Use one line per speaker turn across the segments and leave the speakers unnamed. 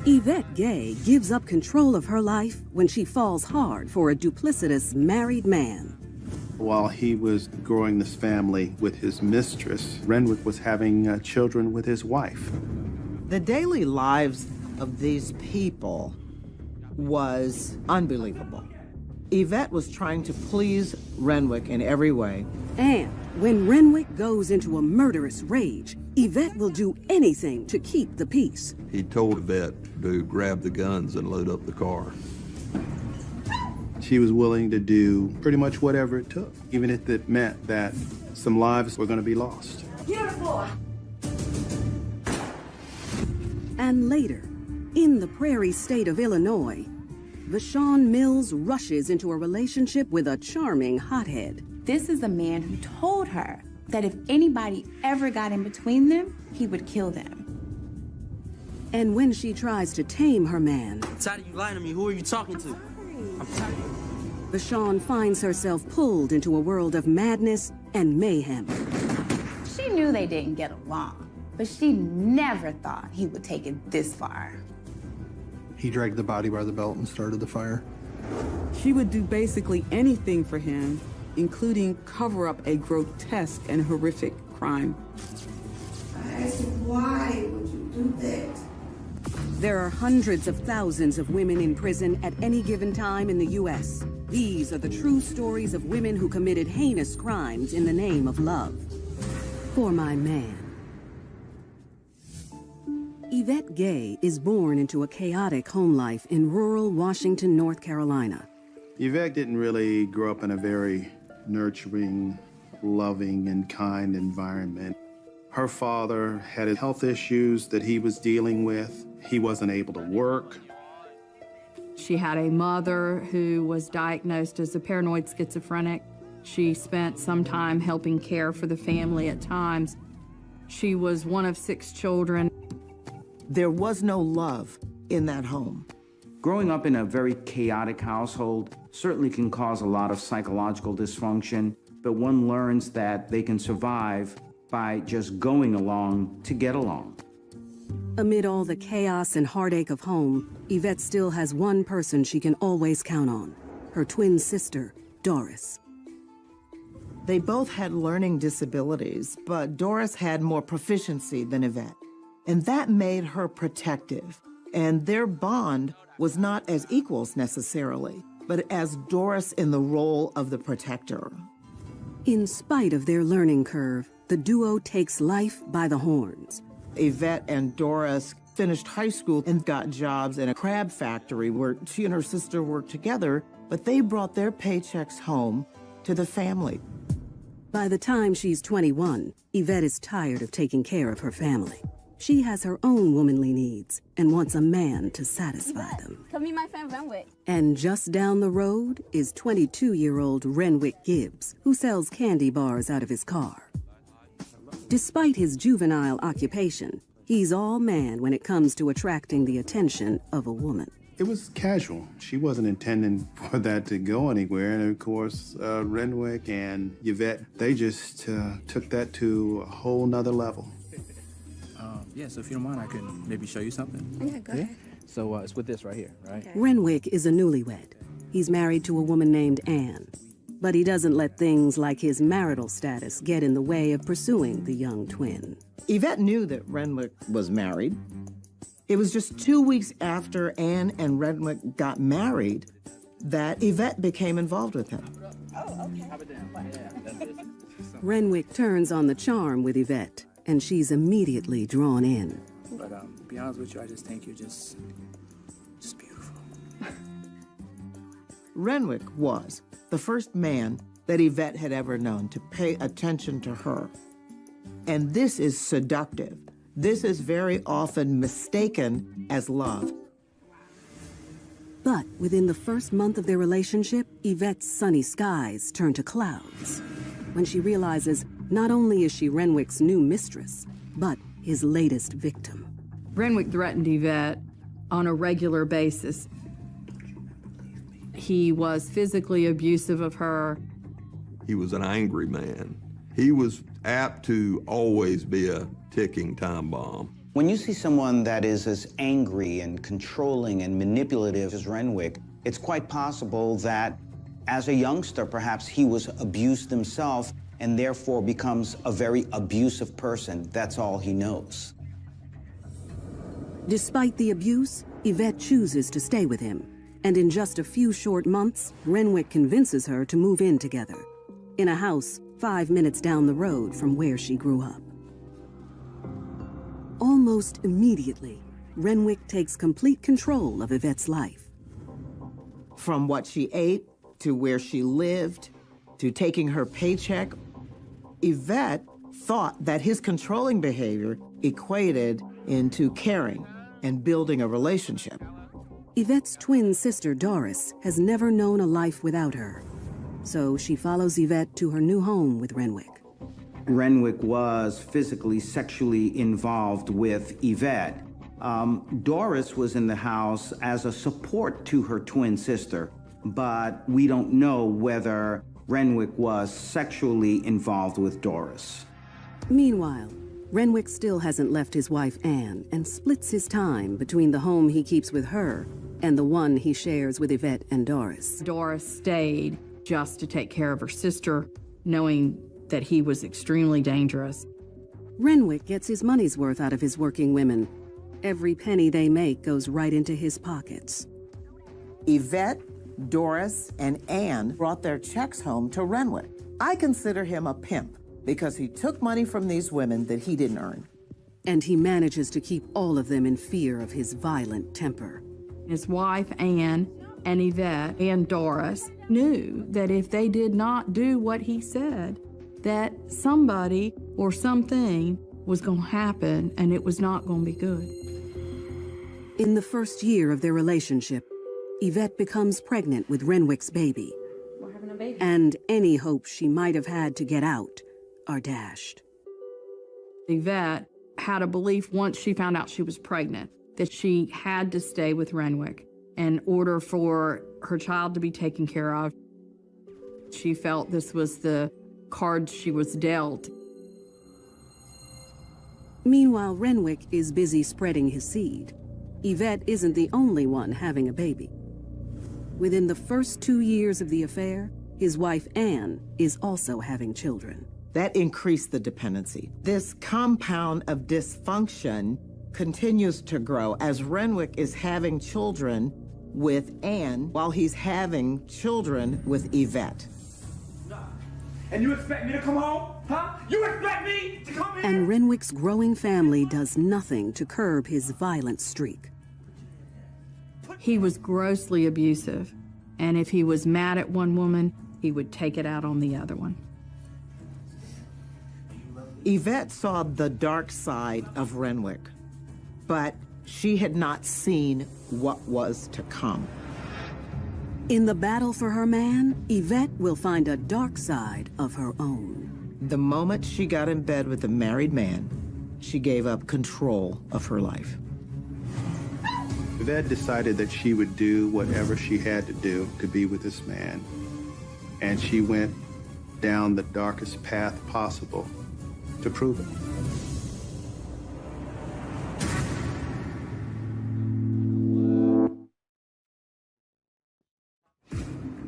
Yvette Gay gives up control of her life when she falls hard for a duplicitous married man.
While he was growing this family with his mistress, Renwick was having children with his wife.
The daily lives of these people was unbelievable. Yvette was trying to please Renwick in every way.
And when Renwick goes into a murderous rage, Yvette will do anything to keep the peace.
He told Yvette to grab the guns and load up the car.
She was willing to do pretty much whatever it took, even if it meant that some lives were going to be lost.
Beautiful. And later, in the prairie state of Illinois, Vashon Mills rushes into a relationship with a charming hothead.
This is a man who told her that if anybody ever got in between them, he would kill them.
And when she tries to tame her man,
I'm tired of you lying to me. Who are you talking to? I'm tired.
Vashon finds herself pulled into a world of madness and mayhem.
She knew they didn't get along, but she never thought he would take it this far.
He dragged the body by the belt and started the fire.
She would do basically anything for him, including cover up a grotesque and horrific crime.
I asked him, why would you do that?
There are hundreds of thousands of women in prison at any given time in the U.S. These are the true stories of women who committed heinous crimes in the name of love. For my man. Yvette Gay is born into a chaotic home life in rural Washington, North Carolina.
Yvette didn't really grow up in a very nurturing, loving, and kind environment. Her father had health issues that he was dealing with. He wasn't able to work.
She had a mother who was diagnosed as a paranoid schizophrenic. She spent some time helping care for the family at times. She was one of 6 children.
There was no love in that home.
Growing up in a very chaotic household certainly can cause a lot of psychological dysfunction, but one learns that they can survive by just going along to get along.
Amid all the chaos and heartache of home, Yvette still has one person she can always count on, her twin sister, Doris.
They both had learning disabilities, but Doris had more proficiency than Yvette. And that made her protective. And their bond was not as equals necessarily, but as Doris in the role of the protector.
In spite of their learning curve, the duo takes life by the horns.
Yvette and Doris finished high school and got jobs in a crab factory where she and her sister worked together, but they brought their paychecks home to the family.
By the time she's 21, Yvette is tired of taking care of her family. She has her own womanly needs and wants a man to satisfy them.
Come meet my friend Renwick.
And just down the road is 22-year-old Renwick Gibbs, who sells candy bars out of his car. Despite his juvenile occupation, he's all man when it comes to attracting the attention of a woman.
It was casual. She wasn't intending for that to go anywhere. And of course, Renwick and Yvette, they just took that to a whole nother level.
Yeah, so if you don't mind, I can maybe show you something.
Yeah, go ahead.
So it's with this right here, right?
Okay.
Renwick is a newlywed. He's married to a woman named Anne. But he doesn't let things like his marital status get in the way of pursuing the young twin.
Yvette knew that Renwick was married. It was just 2 weeks after Anne and Renwick got married that Yvette became involved with him.
Oh, okay.
Renwick turns on the charm with Yvette, and she's immediately drawn in.
But to be honest with you, I just think you're just beautiful.
Renwick was the first man that Yvette had ever known to pay attention to her. And this is seductive. This is very often mistaken as love.
But within the first month of their relationship, Yvette's sunny skies turn to clouds when she realizes not only is she Renwick's new mistress, but his latest victim.
Renwick threatened Yvette on a regular basis. He was physically abusive of her.
He was an angry man. He was apt to always be a ticking time bomb.
When you see someone that is as angry and controlling and manipulative as Renwick, it's quite possible that as a youngster, perhaps he was abused himself and therefore becomes a very abusive person. That's all he knows.
Despite the abuse, Yvette chooses to stay with him. And in just a few short months, Renwick convinces her to move in together, in a house 5 minutes down the road from where she grew up. Almost immediately, Renwick takes complete control of Yvette's life.
From what she ate, to where she lived, to taking her paycheck, Yvette thought that his controlling behavior equated into caring and building a relationship.
Yvette's twin sister, Doris, has never known a life without her. So she follows Yvette to her new home with Renwick.
Renwick was physically, sexually involved with Yvette. Doris was in the house as a support to her twin sister, but we don't know whether Renwick was sexually involved with Doris.
Meanwhile, Renwick still hasn't left his wife Anne and splits his time between the home he keeps with her and the one he shares with Yvette and Doris.
Doris stayed just to take care of her sister, knowing that he was extremely dangerous.
Renwick gets his money's worth out of his working women. Every penny they make goes right into his pockets.
Yvette, Doris, and Anne brought their checks home to Renwick. I consider him a pimp because he took money from these women that he didn't earn.
And he manages to keep all of them in fear of his violent temper.
His wife, Anne, and Yvette, and Doris knew that if they did not do what he said, that somebody or something was going to happen and it was not going to be good.
In the first year of their relationship, Yvette becomes pregnant with Renwick's baby.
We're having a baby.
And any hopes she might have had to get out are dashed.
Yvette had a belief once she found out she was pregnant that she had to stay with Renwick in order for her child to be taken care of. She felt this was the card she was dealt.
Meanwhile, Renwick is busy spreading his seed. Yvette isn't the only one having a baby. Within the first 2 years of the affair, his wife Anne is also having children.
That increased the dependency. This compound of dysfunction continues to grow as Renwick is having children with Anne while he's having children with Yvette.
And you expect me to come home? Huh? You expect me to come here?
And Renwick's growing family does nothing to curb his violent streak.
He was grossly abusive, and if he was mad at one woman, he would take it out on the other one.
Yvette saw the dark side of Renwick, but she had not seen what was to come.
In the battle for her man, Yvette will find a dark side of her own.
The moment she got in bed with a married man, she gave up control of her life.
Yvette decided that she would do whatever she had to do to be with this man. And she went down the darkest path possible to prove it.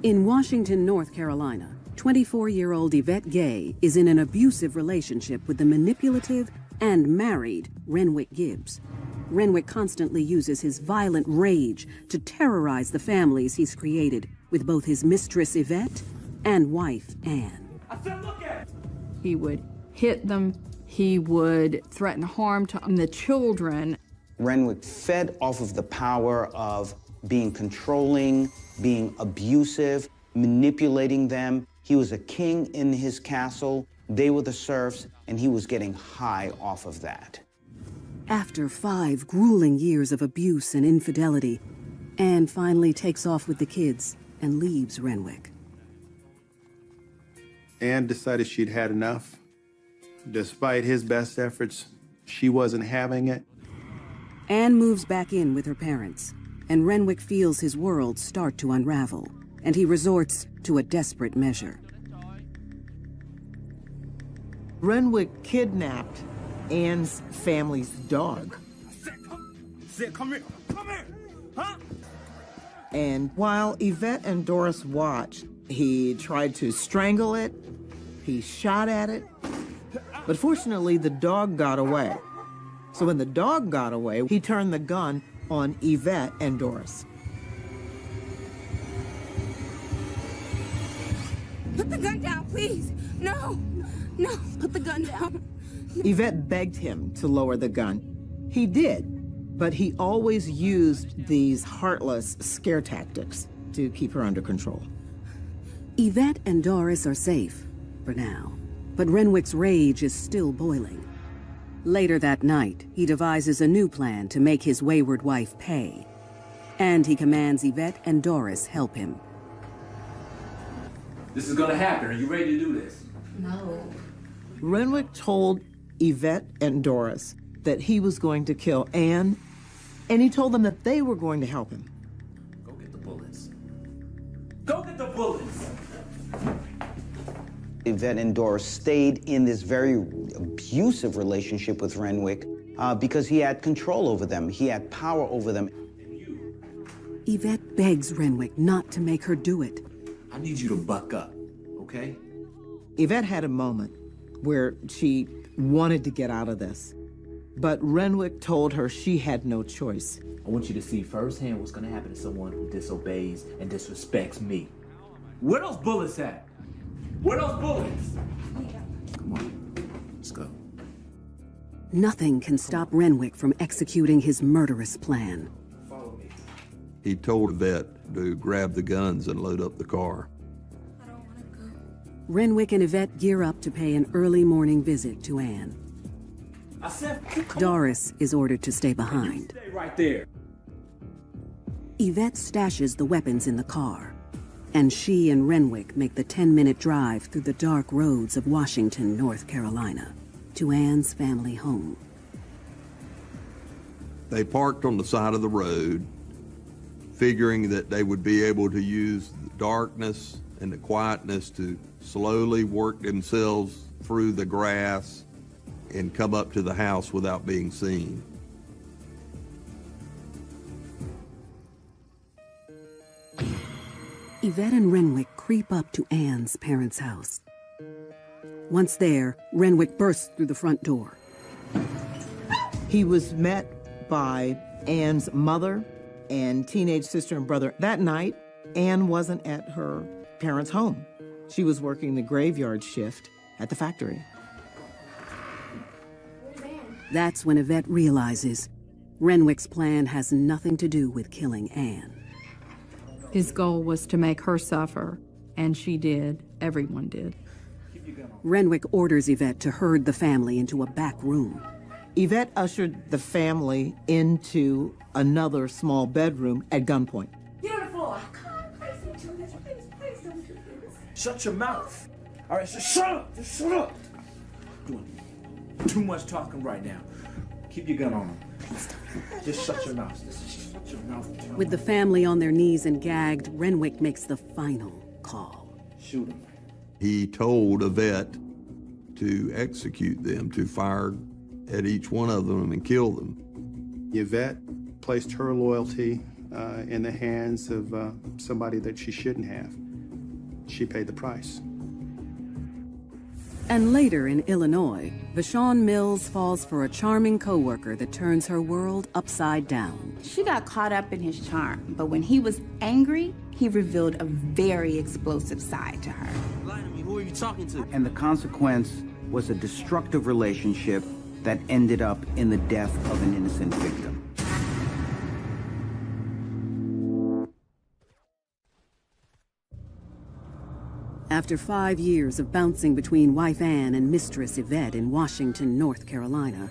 In Washington, North Carolina, 24-year-old Yvette Gay is in an abusive relationship with the manipulative and married Renwick Gibbs. Renwick constantly uses his violent rage to terrorize the families he's created with both his mistress Yvette and wife Anne.
I said, look at it.
He would hit them. He would threaten harm to the children.
Renwick fed off of the power of being controlling, being abusive, manipulating them. He was a king in his castle. They were the serfs, and he was getting high off of that.
After 5 grueling years of abuse and infidelity, Anne finally takes off with the kids and leaves Renwick.
Anne decided she'd had enough. Despite his best efforts, she wasn't having it.
Anne moves back in with her parents, and Renwick feels his world start to unravel, and he resorts to a desperate measure.
Renwick kidnapped Ann's family's dog.
Sid, come here. Come here. Huh?
And while Yvette and Doris watched, he tried to strangle it, he shot at it, but fortunately the dog got away. So when the dog got away, he turned the gun on Yvette and Doris.
Put the gun down, please. No, no, put the gun down.
Yvette begged him to lower the gun. He did, but he always used these heartless scare tactics to keep her under control.
Yvette and Doris are safe, for now, but Renwick's rage is still boiling. Later that night, he devises a new plan to make his wayward wife pay. And he commands Yvette and Doris help him.
This is gonna happen. Are you ready to do this?
No.
Renwick told Yvette and Doris that he was going to kill Anne, and he told them that they were going to help him.
Go get the bullets. Go get the bullets!
Yvette and Doris stayed in this very abusive relationship with Renwick because he had control over them. He had power over them.
Yvette begs Renwick not to make her do it.
I need you to buck up, okay?
Yvette had a moment where she wanted to get out of this, but Renwick told her she had no choice.
I want you to see firsthand what's gonna happen to someone who disobeys and disrespects me.
Where those bullets at? Where those bullets?
Come on, let's go.
Nothing can stop Renwick from executing his murderous plan.
Follow me.
He told Yvette to grab the guns and load up the car.
Renwick and Yvette gear up to pay an early morning visit to Anne.
I said,
Doris is ordered to stay behind.
stay right there.
Yvette stashes the weapons in the car, and she and Renwick make the 10-minute drive through the dark roads of Washington, North Carolina, to Anne's family home.
They parked on the side of the road, figuring that they would be able to use the darkness and the quietness to slowly work themselves through the grass and come up to the house without being seen.
Yvette and Renwick creep up to Anne's parents' house. Once there, Renwick bursts through the front door.
He was met by Anne's mother and teenage sister and brother. That night, Anne wasn't at her parents' home. She was working the graveyard shift at the factory.
That's when Yvette realizes Renwick's plan has nothing to do with killing Anne.
His goal was to make her suffer, and she did. Everyone did.
Renwick orders Yvette to herd the family into a back room.
Yvette ushered the family into another small bedroom at gunpoint.
Get on the floor. Come on, please don't do this. Please don't do this.
Shut your mouth. All right, so shut up. Just shut up. Doing too much talking right now. Keep your gun on him. Just shut your mouth. Just shut your mouth.
With the family on their knees and gagged, Renwick makes the final call.
Shoot him.
He told Yvette to execute them, to fire at each one of them and kill them.
Yvette placed her loyalty in the hands of somebody that she shouldn't have. She paid the price.
And later in Illinois, Vashon Mills falls for a charming coworker that turns her world upside down.
She got caught up in his charm, but when he was angry, he revealed a very explosive side to her.
Who are you talking to?
And the consequence was a destructive relationship that ended up in the death of an innocent victim.
After 5 years of bouncing between wife Anne and mistress Yvette in Washington, North Carolina,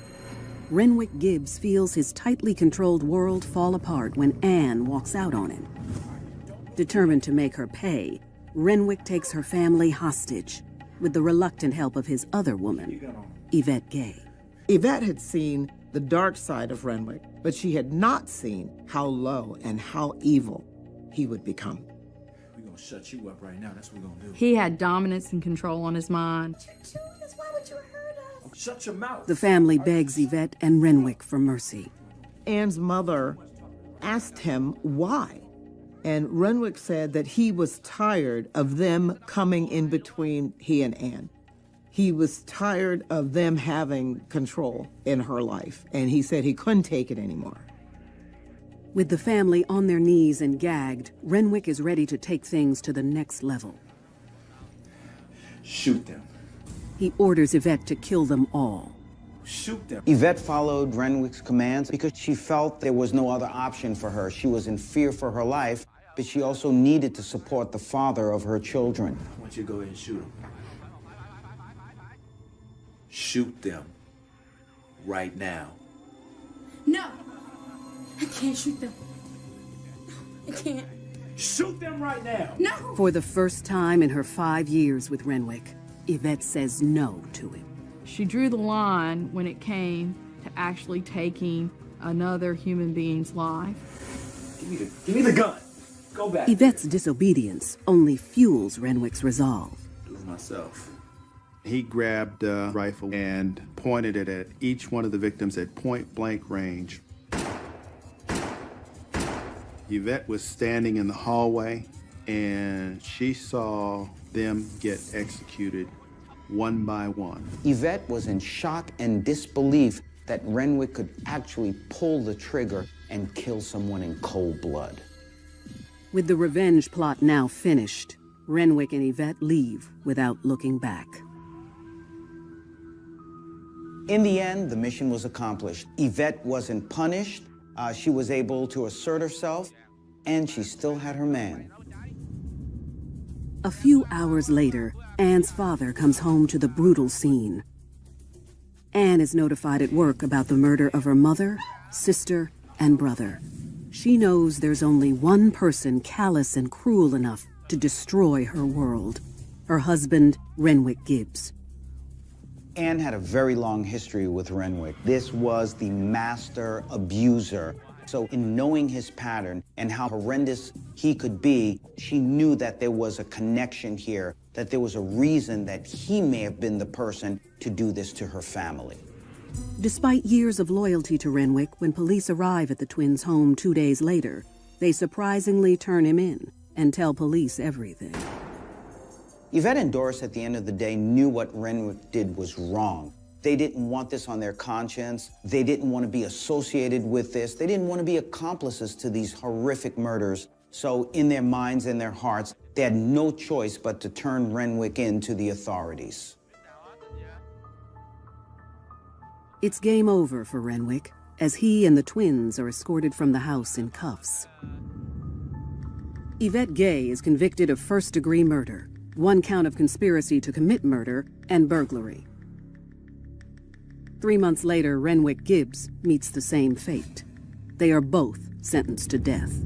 Renwick Gibbs feels his tightly controlled world fall apart when Anne walks out on him. Determined to make her pay, Renwick takes her family hostage with the reluctant help of his other woman, Yvette Gay.
Yvette had seen the dark side of Renwick, but she had not seen how low and how evil he would become.
We're gonna shut you up right now. That's what we're gonna do.
He had dominance and control on his mind.
Why would you hurt us?
Shut your mouth.
The family begs Yvette and Renwick for mercy.
Ann's mother asked him why. And Renwick said that he was tired of them coming in between he and Ann. He was tired of them having control in her life, and he said he couldn't take it anymore.
With the family on their knees and gagged, Renwick is ready to take things to the next level.
Shoot them.
He orders Yvette to kill them all.
Shoot them.
Yvette followed Renwick's commands because she felt there was no other option for her. She was in fear for her life, but she also needed to support the father of her children.
I want you to go ahead and shoot them. Shoot them right now.
No! I can't shoot them. I can't.
Shoot them right now!
No!
For the first time in her 5 years with Renwick, Yvette says no to him.
She drew the line when it came to actually taking another human being's life.
Give me the gun. Go back.
Yvette's disobedience only fuels Renwick's resolve.
Do it myself.
He grabbed a rifle and pointed it at each one of the victims at point-blank range. Yvette was standing in the hallway, and she saw them get executed one by one.
Yvette was in shock and disbelief that Renwick could actually pull the trigger and kill someone in cold blood.
With the revenge plot now finished, Renwick and Yvette leave without looking back.
In the end, the mission was accomplished. Yvette wasn't punished, she was able to assert herself, and she still had her man.
A few hours later, Anne's father comes home to the brutal scene. Anne is notified at work about the murder of her mother, sister, and brother. She knows there's only one person callous and cruel enough to destroy her world: her husband, Renwick Gibbs.
Anne had a very long history with Renwick. This was the master abuser. So in knowing his pattern and how horrendous he could be, she knew that there was a connection here, that there was a reason that he may have been the person to do this to her family.
Despite years of loyalty to Renwick, when police arrive at the twins' home 2 days later, they surprisingly turn him in and tell police everything.
Yvette and Doris, at the end of the day, knew what Renwick did was wrong. They didn't want this on their conscience. They didn't want to be associated with this. They didn't want to be accomplices to these horrific murders. So in their minds and their hearts, they had no choice but to turn Renwick in to the authorities.
It's game over for Renwick, as he and the twins are escorted from the house in cuffs. Yvette Gay is convicted of first-degree murder, 1 count of conspiracy to commit murder, and burglary. 3 months later, Renwick Gibbs meets the same fate. They are both sentenced to death.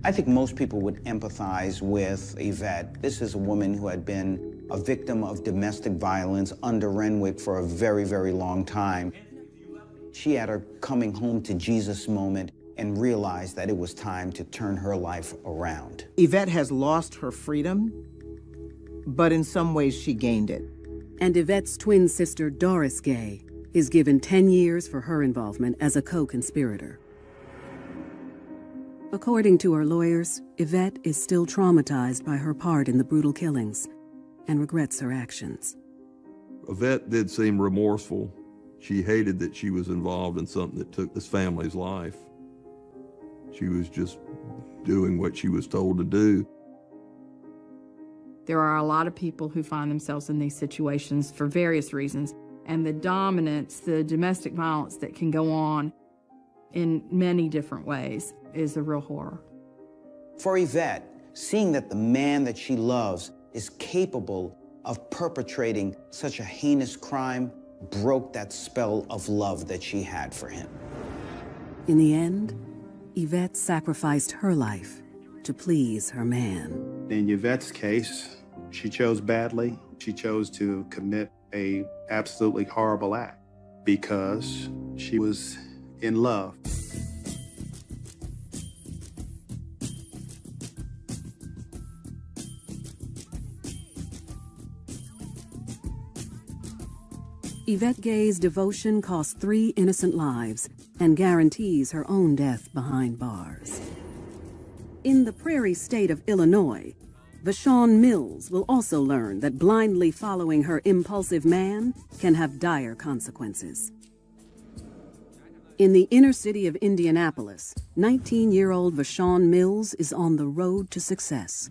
I think most people would empathize with Yvette. This is a woman who had been a victim of domestic violence under Renwick for a very, very long time. She had her coming home to Jesus moment and realized that it was time to turn her life around.
Yvette has lost her freedom, but in some ways she gained it.
And Yvette's twin sister, Doris Gay, is given 10 years for her involvement as a co-conspirator. According to her lawyers, Yvette is still traumatized by her part in the brutal killings and regrets her actions.
Yvette did seem remorseful. She hated that she was involved in something that took this family's life. She was just doing what she was told to do.
There are a lot of people who find themselves in these situations for various reasons, and the dominance, the domestic violence that can go on in many different ways is a real horror.
For Yvette, seeing that the man that she loves is capable of perpetrating such a heinous crime broke that spell of love that she had for him.
In the end, Yvette sacrificed her life to please her man.
In Yvette's case, she chose badly. She chose to commit an absolutely horrible act because she was in love.
Yvette Gay's devotion cost 3 innocent lives and guarantees her own death behind bars. In the prairie state of Illinois, Vashon Mills will also learn that blindly following her impulsive man can have dire consequences. In the inner city of Indianapolis, 19-year-old Vashon Mills is on the road to success.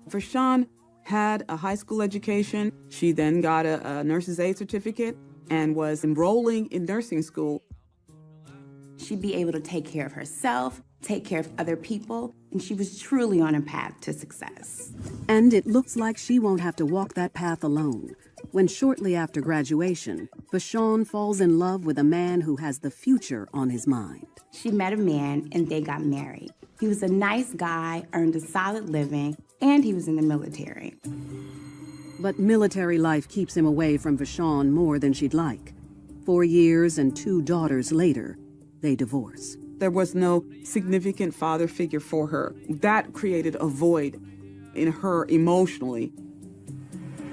Vashon had a high school education. She then got a nurse's aide certificate and was enrolling in nursing school.
She'd be able to take care of herself, take care of other people, and she was truly on a path to success.
And it looks like she won't have to walk that path alone, when shortly after graduation, Vashon falls in love with a man who has the future on his mind.
She met a man and they got married. He was a nice guy, earned a solid living, and he was in the military.
But military life keeps him away from Vashon more than she'd like. 4 years and 2 daughters later, they divorce.
There was no significant father figure for her. That created a void in her emotionally,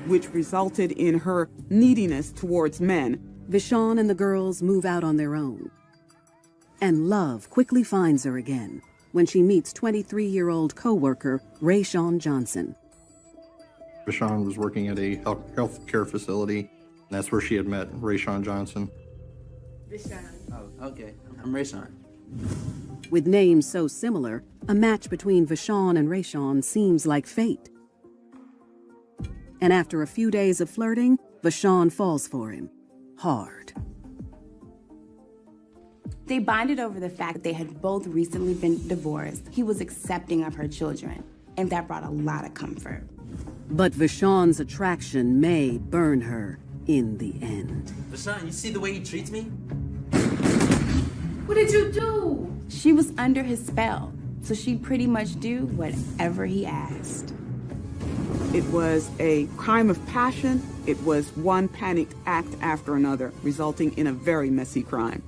which resulted in her neediness towards men.
Vashon and the girls move out on their own. And love quickly finds her again when she meets 23-year-old co-worker Rayshawn Johnson.
Vashon was working at a health care facility, and that's where she had met Rayshawn Johnson.
Oh, okay. I'm Rayshawn.
With names so similar, a match between Vashon and Rayshawn seems like fate. And after a few days of flirting, Vashon falls for him. Hard.
They bonded over the fact that they had both recently been divorced. He was accepting of her children, and that brought a lot of comfort.
But Vashon's attraction may burn her in the end.
Vashon, you see the way he treats me?
What did you do? She was under his spell, so she'd pretty much do whatever he asked.
It was a crime of passion. It was one panicked act after another, resulting in a very messy crime.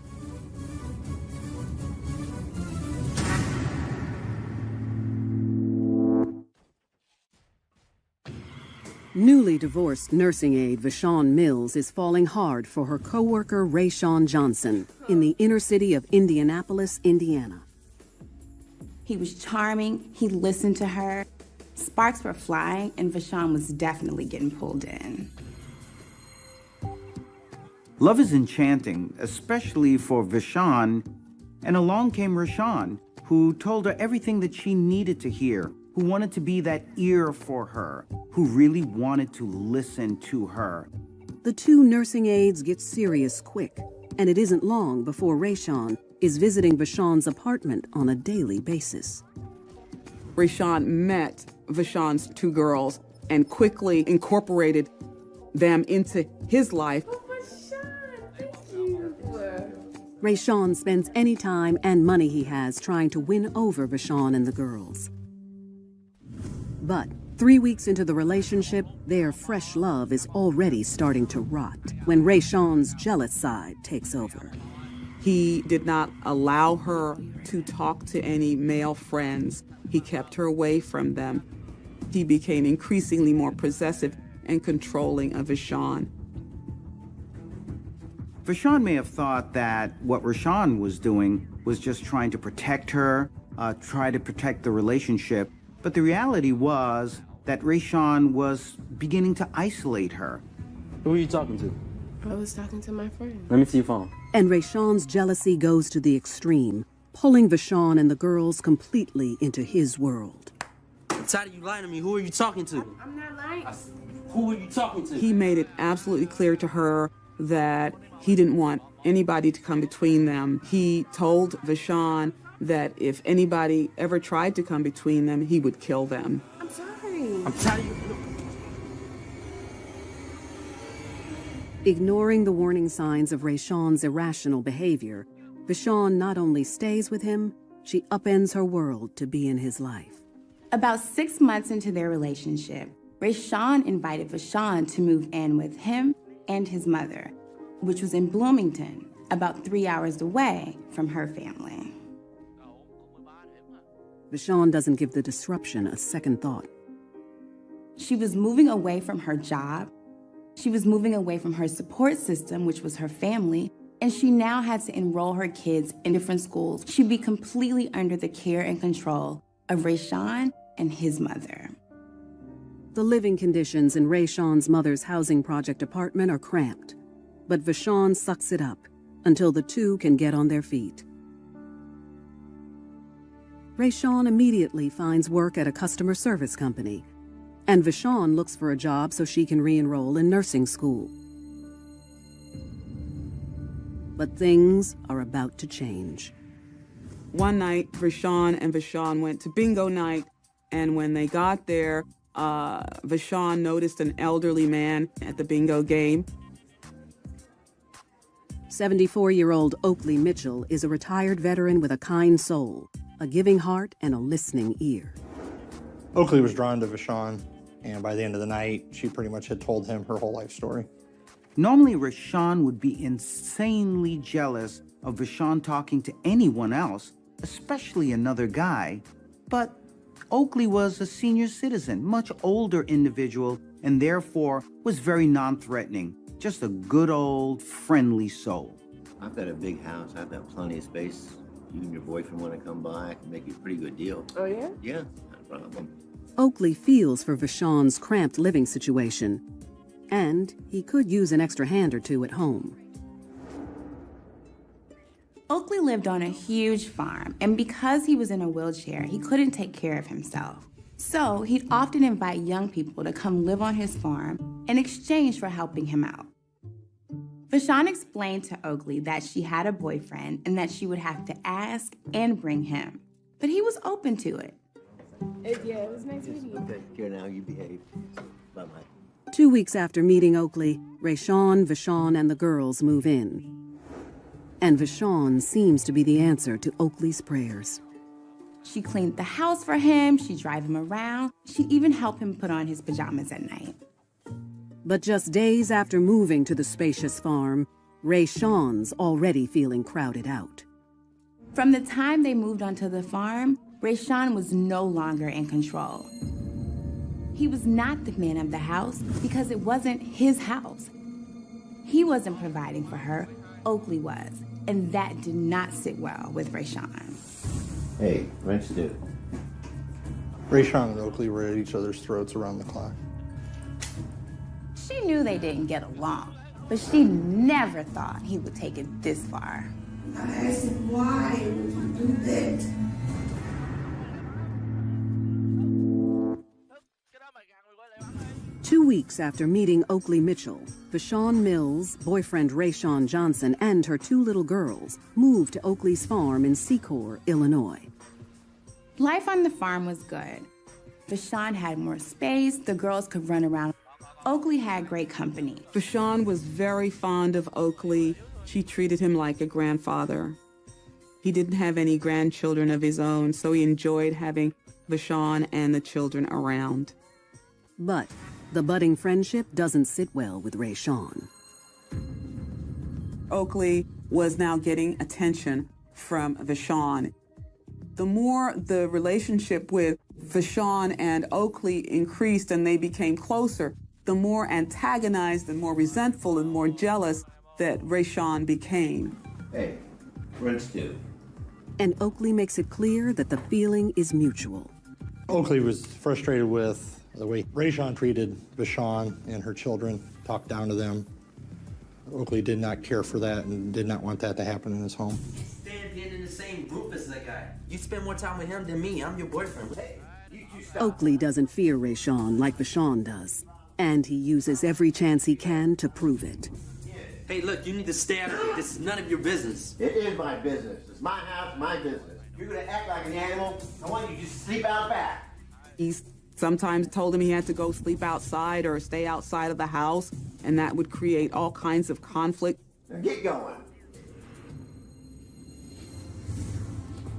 Newly divorced nursing aide Vashon Mills is falling hard for her co-worker Rayshawn Johnson in the inner city of Indianapolis, Indiana.
He was charming, he listened to her. Sparks were flying, and Vashon was definitely getting pulled in.
Love is enchanting, especially for Vashon, and along came Rayshawn, who told her everything that she needed to hear, who wanted to be that ear for her, who really wanted to listen to her.
The 2 nursing aides get serious quick, and it isn't long before Rayshawn is visiting Vashon's apartment on a daily basis.
Rayshawn met Vashon's 2 girls and quickly incorporated them into his life.
Rayshawn spends any time and money he has trying to win over Vashon and the girls. But 3 weeks into the relationship, their fresh love is already starting to rot when Rayshawn's jealous side takes over.
He did not allow her to talk to any male friends. He kept her away from them. He became increasingly more possessive and controlling of Vashon.
Vashon may have thought that what Rayshawn was doing was just trying to protect her, try to protect the relationship, but the reality was that Rayshawn was beginning to isolate her.
Who are you talking to?
I was talking to my friend.
Let me see your phone.
And Rayshawn's jealousy goes to the extreme, pulling Vashon and the girls completely into his world.
I'm tired of you lying to me. Who are you talking to?
I'm not lying.
Who are you talking to?
He made it absolutely clear to her that he didn't want anybody to come between them. He told Vashon that if anybody ever tried to come between them, he would kill them.
I'm sorry.
I'm tired of you.
Ignoring the warning signs of Rayshawn's irrational behavior, Vashon not only stays with him, she upends her world to be in his life.
About 6 months into their relationship, Rayshawn invited Vashon to move in with him and his mother, which was in Bloomington, about 3 hours away from her family.
Vashon doesn't give the disruption a second thought.
She was moving away from her job. She was moving away from her support system, which was her family, and she now had to enroll her kids in different schools. She'd be completely under the care and control of Rayshawn and his mother.
The living conditions in Rayshawn's mother's housing project apartment are cramped, but Vashon sucks it up until the two can get on their feet. Rayshawn immediately finds work at a customer service company, and Vashon looks for a job so she can re-enroll in nursing school. But things are about to change.
One night, Vashon and Vashon went to bingo night, and when they got there, Vashon noticed an elderly man at the bingo game.
74-year-old Oakley Mitchell is a retired veteran with a kind soul, a giving heart, and a listening ear.
Oakley was drawn to Vashon, and by the end of the night, she pretty much had told him her whole life story.
Normally, Rashawn would be insanely jealous of Vashon talking to anyone else, especially another guy. But Oakley was a senior citizen, much older individual, and therefore was very non-threatening. Just a good old friendly soul.
I've got a big house. I've got plenty of space. You and your boyfriend want to come by, I can make you a pretty good deal.
Oh, yeah?
Yeah, not a problem.
Oakley feels for Vashon's cramped living situation, and he could use an extra hand or two at home.
Oakley lived on a huge farm, and because he was in a wheelchair, he couldn't take care of himself. So he'd often invite young people to come live on his farm in exchange for helping him out. Vashon explained to Oakley that she had a boyfriend and that she would have to ask and bring him, but he was open to it.
Yeah, it was nice meeting you.
Okay, here now, you behave. Bye-bye.
2 weeks after meeting Oakley, Rayshawn, Vashon, and the girls move in. And Vashon seems to be the answer to Oakley's prayers.
She cleaned the house for him, she'd drive him around, she'd even help him put on his pajamas at night.
But just days after moving to the spacious farm, Rayshawn's already feeling crowded out.
From the time they moved onto the farm, Rayshawn was no longer in control. He was not the man of the house because it wasn't his house. He wasn't providing for her, Oakley was, and that did not sit well with Rayshawn.
Hey, what's to do?
Rayshawn and Oakley were at each other's throats around the clock.
She knew they didn't get along, but she never thought he would take it this far.
I asked him, why would you do that?
Two weeks after meeting Oakley Mitchell, Vashon Mills, boyfriend Rayshawn Johnson, and her two little girls moved to Oakley's farm in Secor, Illinois.
Life on the farm was good. Vashon had more space, the girls could run around. Oakley had great company.
Vashon was very fond of Oakley. She treated him like a grandfather. He didn't have any grandchildren of his own, so he enjoyed having Vashon and the children around.
But the budding friendship doesn't sit well with Rayshawn.
Oakley was now getting attention from Vashon. The more the relationship with Vashon and Oakley increased and they became closer, the more antagonized and more resentful and more jealous that Rayshawn became.
Hey, what's to do?
And Oakley makes it clear that the feeling is mutual.
Oakley was frustrated with the way Rayshawn treated Vashon and her children, talked down to them. Oakley did not care for that and did not want that to happen in his home.
Stand being in the same group as that guy. You spend more time with him than me. I'm your boyfriend. Hey, you stop.
Oakley doesn't fear Rayshawn like Vashon does, and he uses every chance he can to prove it.
Hey, look, you need to stay out of it. This is none of your business.
It is my business. It's my house, my business. You're gonna act like an animal. I want you to just sleep out back.
He sometimes told him he had to go sleep outside or stay outside of the house, and that would create all kinds of conflict.
Now get going.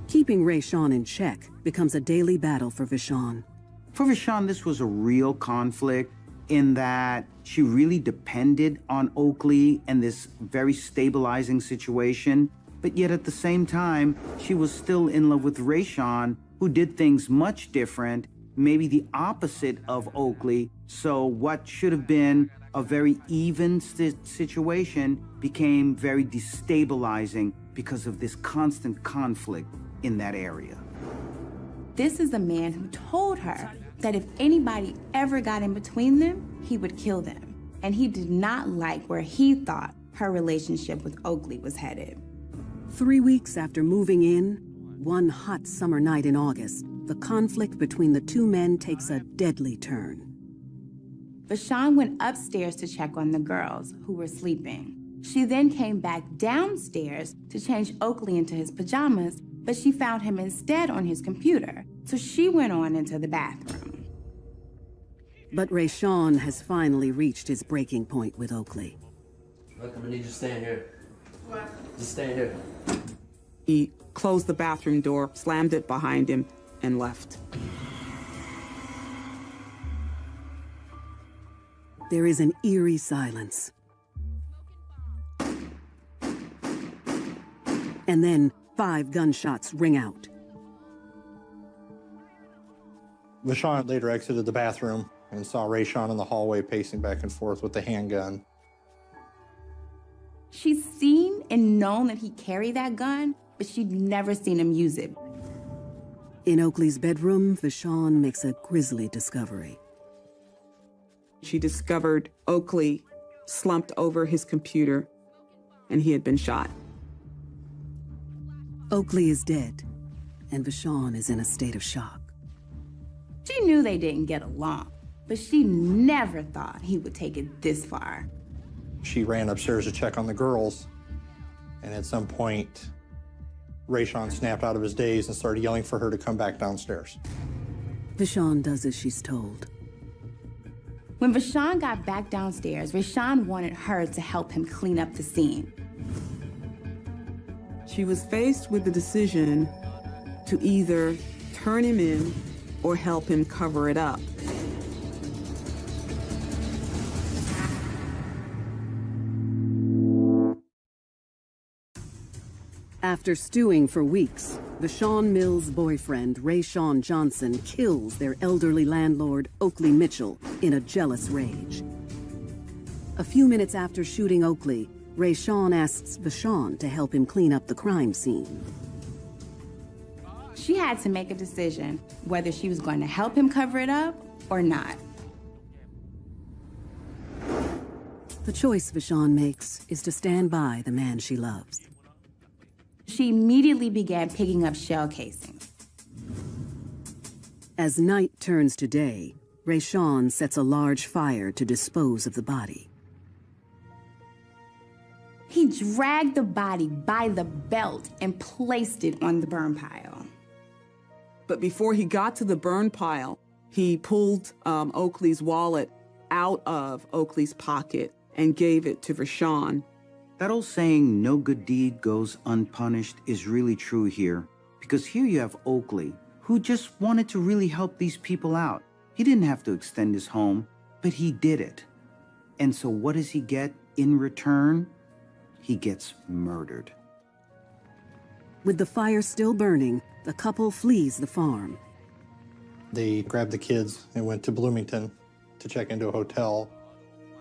Keeping Rayshawn in check becomes a daily battle for Vashon.
For Vashon, this was a real conflict in that she really depended on Oakley and this very stabilizing situation, but yet at the same time, she was still in love with Rayshawn, who did things much different, maybe the opposite of Oakley. So what should have been a very even situation became very destabilizing because of this constant conflict in that area.
This is the man who told her that if anybody ever got in between them, he would kill them. And he did not like where he thought her relationship with Oakley was headed.
3 weeks after moving in, one hot summer night in August, the conflict between the two men takes a deadly turn.
Vashon went upstairs to check on the girls who were sleeping. She then came back downstairs to change Oakley into his pajamas, but she found him instead on his computer, so she went on into the bathroom.
But Rayshawn has finally reached his breaking point with Oakley.
Look, I'm gonna need you to stand here. Just stand here.
He closed the bathroom door, slammed it behind him, and left.
There is an eerie silence. And then 5 gunshots ring out.
Vashon later exited the bathroom and saw Rayshawn in the hallway pacing back and forth with the handgun.
She's seen and known that he carried that gun, but she'd never seen him use it.
In Oakley's bedroom, Vashon makes a grisly discovery.
She discovered Oakley slumped over his computer, and he had been shot.
Oakley is dead, and Vashon is in a state of shock.
She knew they didn't get along, but she never thought he would take it this far.
She ran upstairs to check on the girls, and at some point, Rayshawn snapped out of his daze and started yelling for her to come back downstairs.
Vashon does as she's told.
When Vashon got back downstairs, Rayshawn wanted her to help him clean up the scene.
She was faced with the decision to either turn him in or help him cover it up.
After stewing for weeks, Vashon Mills' boyfriend, Rayshawn Johnson, kills their elderly landlord, Oakley Mitchell, in a jealous rage. A few minutes after shooting Oakley, Rayshawn asks Vashon to help him clean up the crime scene.
She had to make a decision whether she was going to help him cover it up or not.
The choice Vashon makes is to stand by the man she loves.
She immediately began picking up shell casings.
As night turns to day, Rayshawn sets a large fire to dispose of the body.
He dragged the body by the belt and placed it on the burn pile.
But before he got to the burn pile, he pulled Oakley's wallet out of Oakley's pocket and gave it to Vashon.
That old saying, no good deed goes unpunished, is really true here. Because here you have Oakley, who just wanted to really help these people out. He didn't have to extend his home, but he did it. And so what does he get in return? He gets murdered.
With the fire still burning, the couple flees the farm.
They grabbed the kids and went to Bloomington to check into a hotel.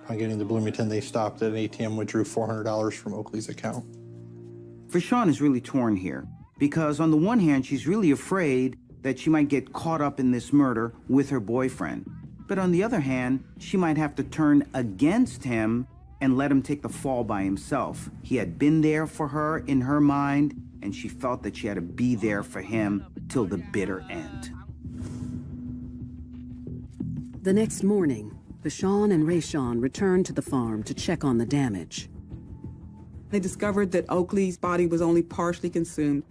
On getting to Bloomington, they stopped at an ATM, withdrew $400 from Oakley's account.
Vashon is really torn here because on the one hand, she's really afraid that she might get caught up in this murder with her boyfriend. But on the other hand, she might have to turn against him and let him take the fall by himself. He had been there for her in her mind, and she felt that she had to be there for him till the bitter end.
The next morning, Vashon and Rayshawn returned to the farm to check on the damage.
They discovered that Oakley's body was only partially consumed.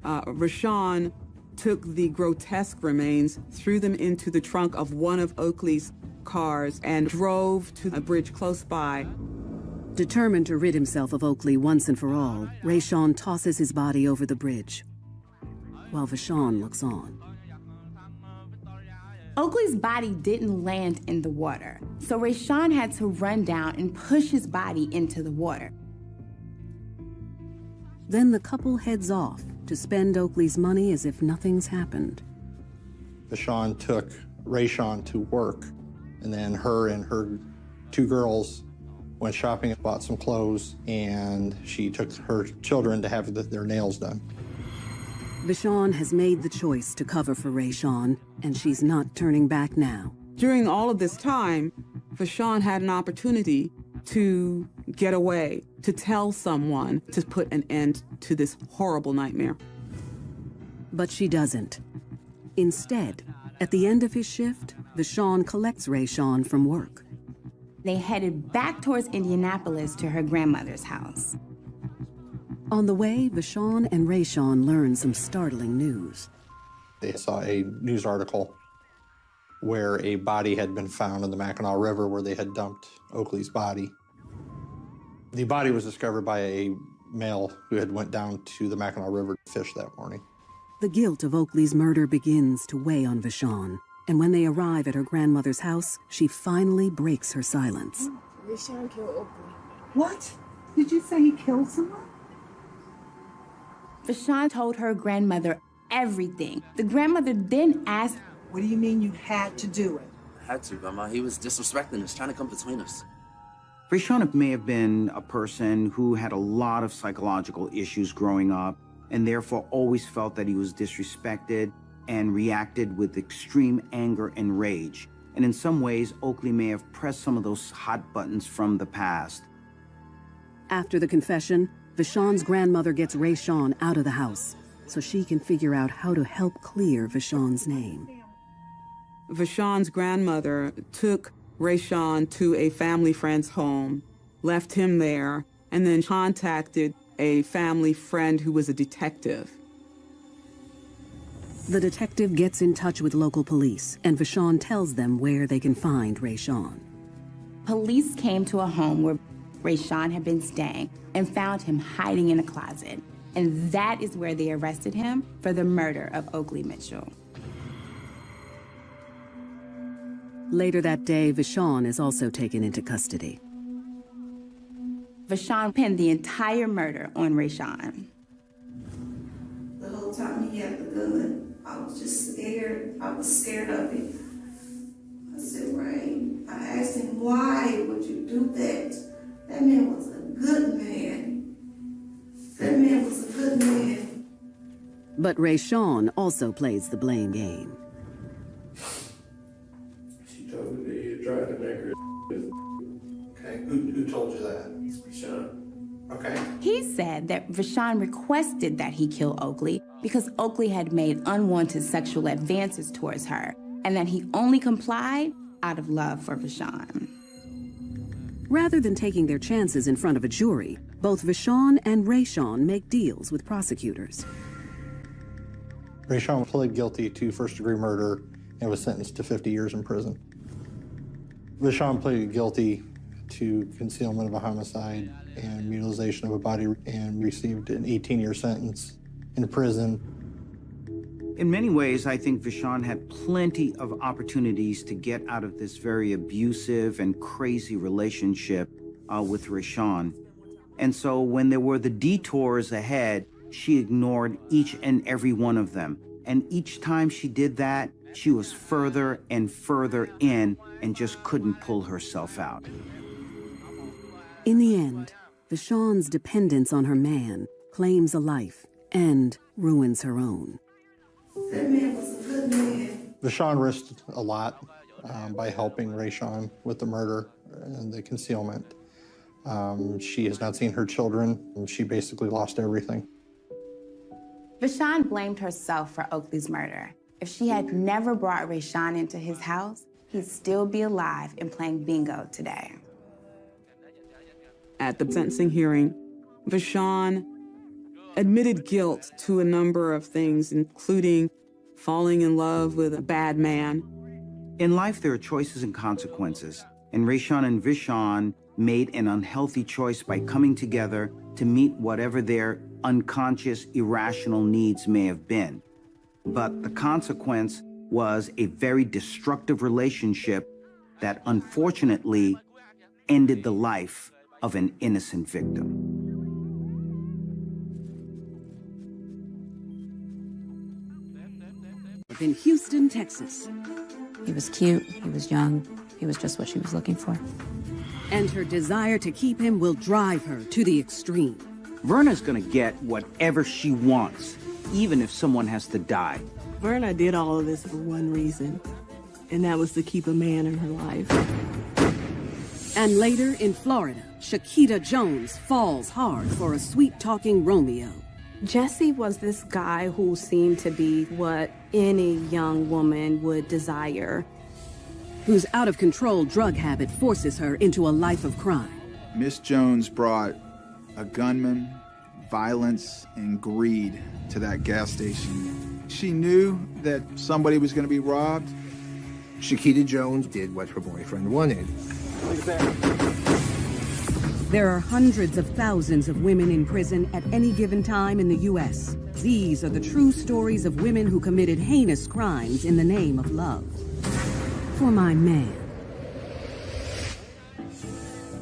Vashon took the grotesque remains, threw them into the trunk of one of Oakley's cars, and drove to a bridge close by.
Determined to rid himself of Oakley once and for all, Rayshawn tosses his body over the bridge, while Vashon looks on.
Oakley's body didn't land in the water, so Rayshawn had to run down and push his body into the water.
Then the couple heads off to spend Oakley's money as if nothing's happened.
Vashon took Rayshawn to work, and then her and her Two girls went shopping and bought some clothes, and she took her children to have their nails done.
Vashon has made the choice to cover for Rayshawn, and she's not turning back now.
During all of this time, Vashon had an opportunity to get away, to tell someone, to put an end to this horrible nightmare.
But she doesn't. Instead, at the end of his shift, Vashon collects Rayshawn from work.
They headed back towards Indianapolis to her grandmother's house.
On the way, Vashon and Rayshawn learn some startling news.
They saw a news article where a body had been found in the Mackinac River where they had dumped Oakley's body. The body was discovered by a male who had went down to the Mackinac River to fish that morning.
The guilt of Oakley's murder begins to weigh on Vashon, and when they arrive at her grandmother's house, she finally breaks her silence.
Rayshawn killed Oakley.
What? Did you say he killed someone?
Vashon told her grandmother everything. The grandmother then asked,
"What do you mean you had to do it?"
I had to, Grandma. He was disrespecting us, trying to come between us.
Rayshawn may have been a person who had a lot of psychological issues growing up and therefore always felt that he was disrespected and reacted with extreme anger and rage. And in some ways, Oakley may have pressed some of those hot buttons from the past.
After the confession, Vashon's grandmother gets Rayshawn out of the house so she can figure out how to help clear Vashon's name.
Vashon's grandmother took Rayshawn to a family friend's home, left him there, and then contacted a family friend who was a detective.
The detective gets in touch with local police, and Vashon tells them where they can find Rayshawn.
Police came to a home where Rayshawn had been staying and found him hiding in a closet. And that is where they arrested him for the murder of Oakley Mitchell.
Later that day, Vashon is also taken into custody.
Vashon pinned the entire murder on Rayshawn.
The whole time he had the gun, I was just scared. I was scared of it. I said, Ray, I asked him, why would you do that? That man was a good man. That man was a good man.
But Rayshawn also plays the blame game.
She told me that he had tried to make her. Okay, who told you that? Vashon. Okay.
He said that Vashon requested that he kill Oakley because Oakley had made unwanted sexual advances towards her, and that he only complied out of love for Vashon.
Rather than taking their chances in front of a jury, both Vashon and Rayshawn make deals with prosecutors.
Rayshawn pled guilty to first-degree murder and was sentenced to 50 years in prison. Vashon pleaded guilty to concealment of a homicide and mutilation of a body and received an 18-year sentence in prison.
In many ways, I think Vashon had plenty of opportunities to get out of this very abusive and crazy relationship with Rayshawn. And so when there were the detours ahead, she ignored each and every one of them. And each time she did that, she was further and further in and just couldn't pull herself out.
In the end, Vashon's dependence on her man claims a life and ruins her own.
That man was a good man.
Vashon risked a lot by helping Rayshawn with the murder and the concealment. She has not seen her children, and she basically lost everything.
Vashon blamed herself for Oakley's murder. If she had never brought Rayshawn into his house, he'd still be alive and playing bingo today.
At the sentencing hearing, Vashon admitted guilt to a number of things, including falling in love with a bad man.
In life, there are choices and consequences, and Rayshawn and Vashon made an unhealthy choice by coming together to meet whatever their unconscious, irrational needs may have been. But the consequence was a very destructive relationship that unfortunately ended the life of an innocent victim.
In Houston, Texas.
He was cute, he was young, he was just what she was looking for.
And her desire to keep him will drive her to the extreme.
Verna's gonna get whatever she wants, even if someone has to die.
Verna did all of this for one reason, and that was to keep a man in her life.
And later in Florida, Shakita Jones falls hard for a sweet-talking Romeo.
Jesse was this guy who seemed to be what any young woman would desire.
Whose out-of-control drug habit forces her into a life of crime.
Miss Jones brought a gunman, violence, and greed to that gas station. She knew that somebody was going to be robbed.
Shakita Jones did what her boyfriend wanted.
There are hundreds of thousands of women in prison at any given time in the U.S. These are the true stories of women who committed heinous crimes in the name of love. For my man.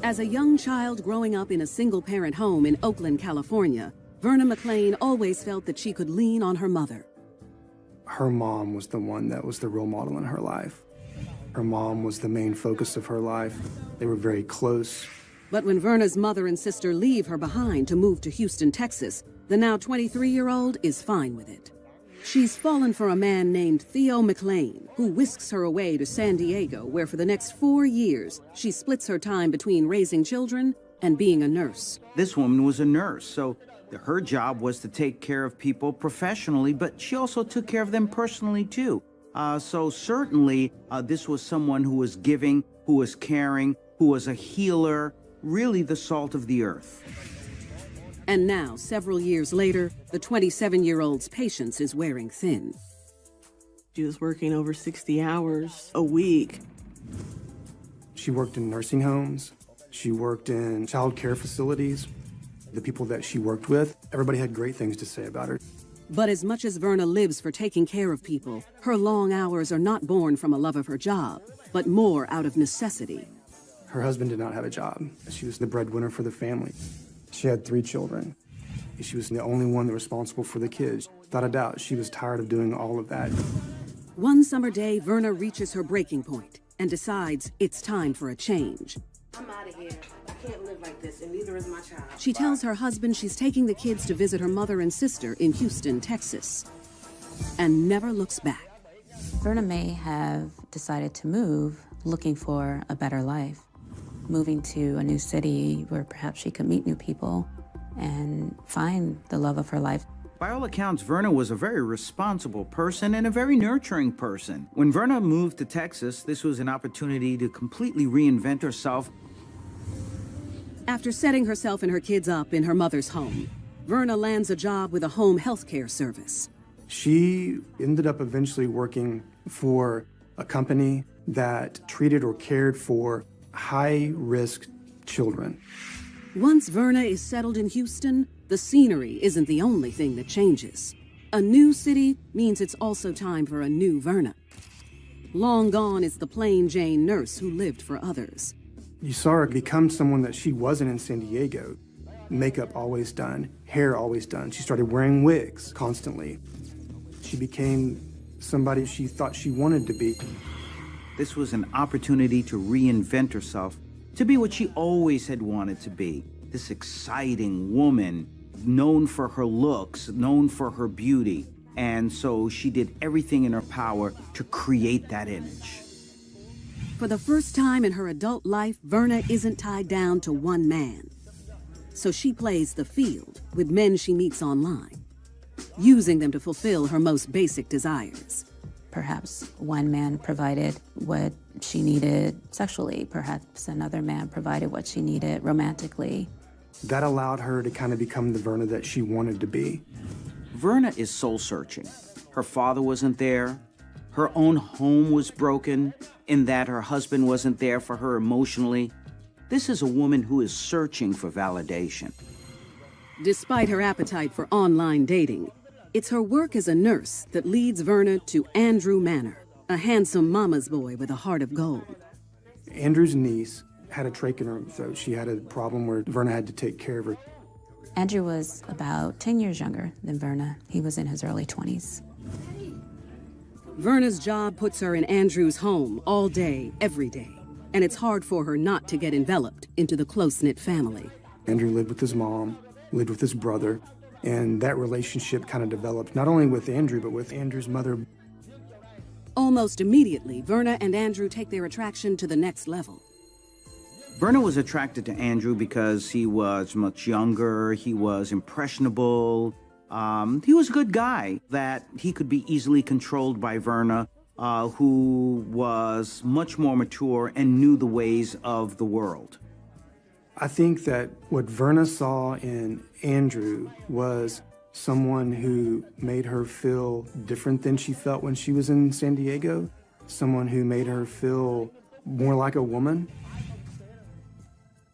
As a young child growing up in a single-parent home in Oakland, California, Verna McLean always felt that she could lean on her mother.
Her mom was the one that was the role model in her life. Her mom was the main focus of her life. They were very close.
But when Verna's mother and sister leave her behind to move to Houston, Texas, the now 23-year-old is fine with it. She's fallen for a man named Theo McLean, who whisks her away to San Diego, where for the next 4 years, she splits her time between raising children and being a nurse.
This woman was a nurse, so her job was to take care of people professionally, but she also took care of them personally, too. So certainly, this was someone who was giving, who was caring, who was a healer, really the salt of the earth.
And now, several years later, the 27-year-old's patience is wearing thin.
She was working over 60 hours a week.
She worked in nursing homes. She worked in child care facilities. The people that she worked with, everybody had great things to say about her.
But as much as Verna lives for taking care of people, her long hours are not born from a love of her job, but more out of necessity.
Her husband did not have a job. She was the breadwinner for the family. She had 3 children. She was the only one that was responsible for the kids. Without a doubt, she was tired of doing all of that.
One summer day, Verna reaches her breaking point and decides it's time for a change.
I'm out of here. I can't live like this, and neither is my child.
She tells her husband she's taking the kids to visit her mother and sister in Houston, Texas, and never looks back.
Verna may have decided to move looking for a better life. Moving to a new city where perhaps she could meet new people and find the love of her life.
By all accounts, Verna was a very responsible person and a very nurturing person. When Verna moved to Texas, this was an opportunity to completely reinvent herself.
After setting herself and her kids up in her mother's home, Verna lands a job with a home health care service.
She ended up eventually working for a company that treated or cared for high-risk children.
Once Verna is settled in Houston, the scenery isn't the only thing that changes. A new city means it's also time for a new Verna. Long gone is the plain Jane nurse who lived for others.
You saw her become someone that she wasn't in San Diego. Makeup always done, hair always done. She started wearing wigs constantly. She became somebody she thought she wanted to be.
This was an opportunity to reinvent herself, to be what she always had wanted to be. This exciting woman, known for her looks, known for her beauty. And so she did everything in her power to create that image.
For the first time in her adult life, Verna isn't tied down to one man. So she plays the field with men she meets online, using them to fulfill her most basic desires.
Perhaps one man provided what she needed sexually. Perhaps another man provided what she needed romantically.
That allowed her to kind of become the Verna that she wanted to be.
Verna is soul-searching. Her father wasn't there. Her own home was broken in that her husband wasn't there for her emotionally. This is a woman who is searching for validation.
Despite her appetite for online dating, it's her work as a nurse that leads Verna to Andrew Manor, a handsome mama's boy with a heart of gold.
Andrew's niece had a trach in her throat. She had a problem where Verna had to take care of her.
Andrew was about 10 years younger than Verna. He was in his early 20s.
Verna's job puts her in Andrew's home all day, every day. and it's hard for her not to get enveloped into the close-knit family.
Andrew lived with his mom, lived with his brother, and that relationship kind of developed not only with Andrew, but with Andrew's mother.
Almost immediately, Verna and Andrew take their attraction to the next level.
Verna was attracted to Andrew because he was much younger, he was impressionable, he was a good guy, that he could be easily controlled by Verna, who was much more mature and knew the ways of the world.
I think that what Verna saw in Andrew was someone who made her feel different than she felt when she was in San Diego, someone who made her feel more like a woman.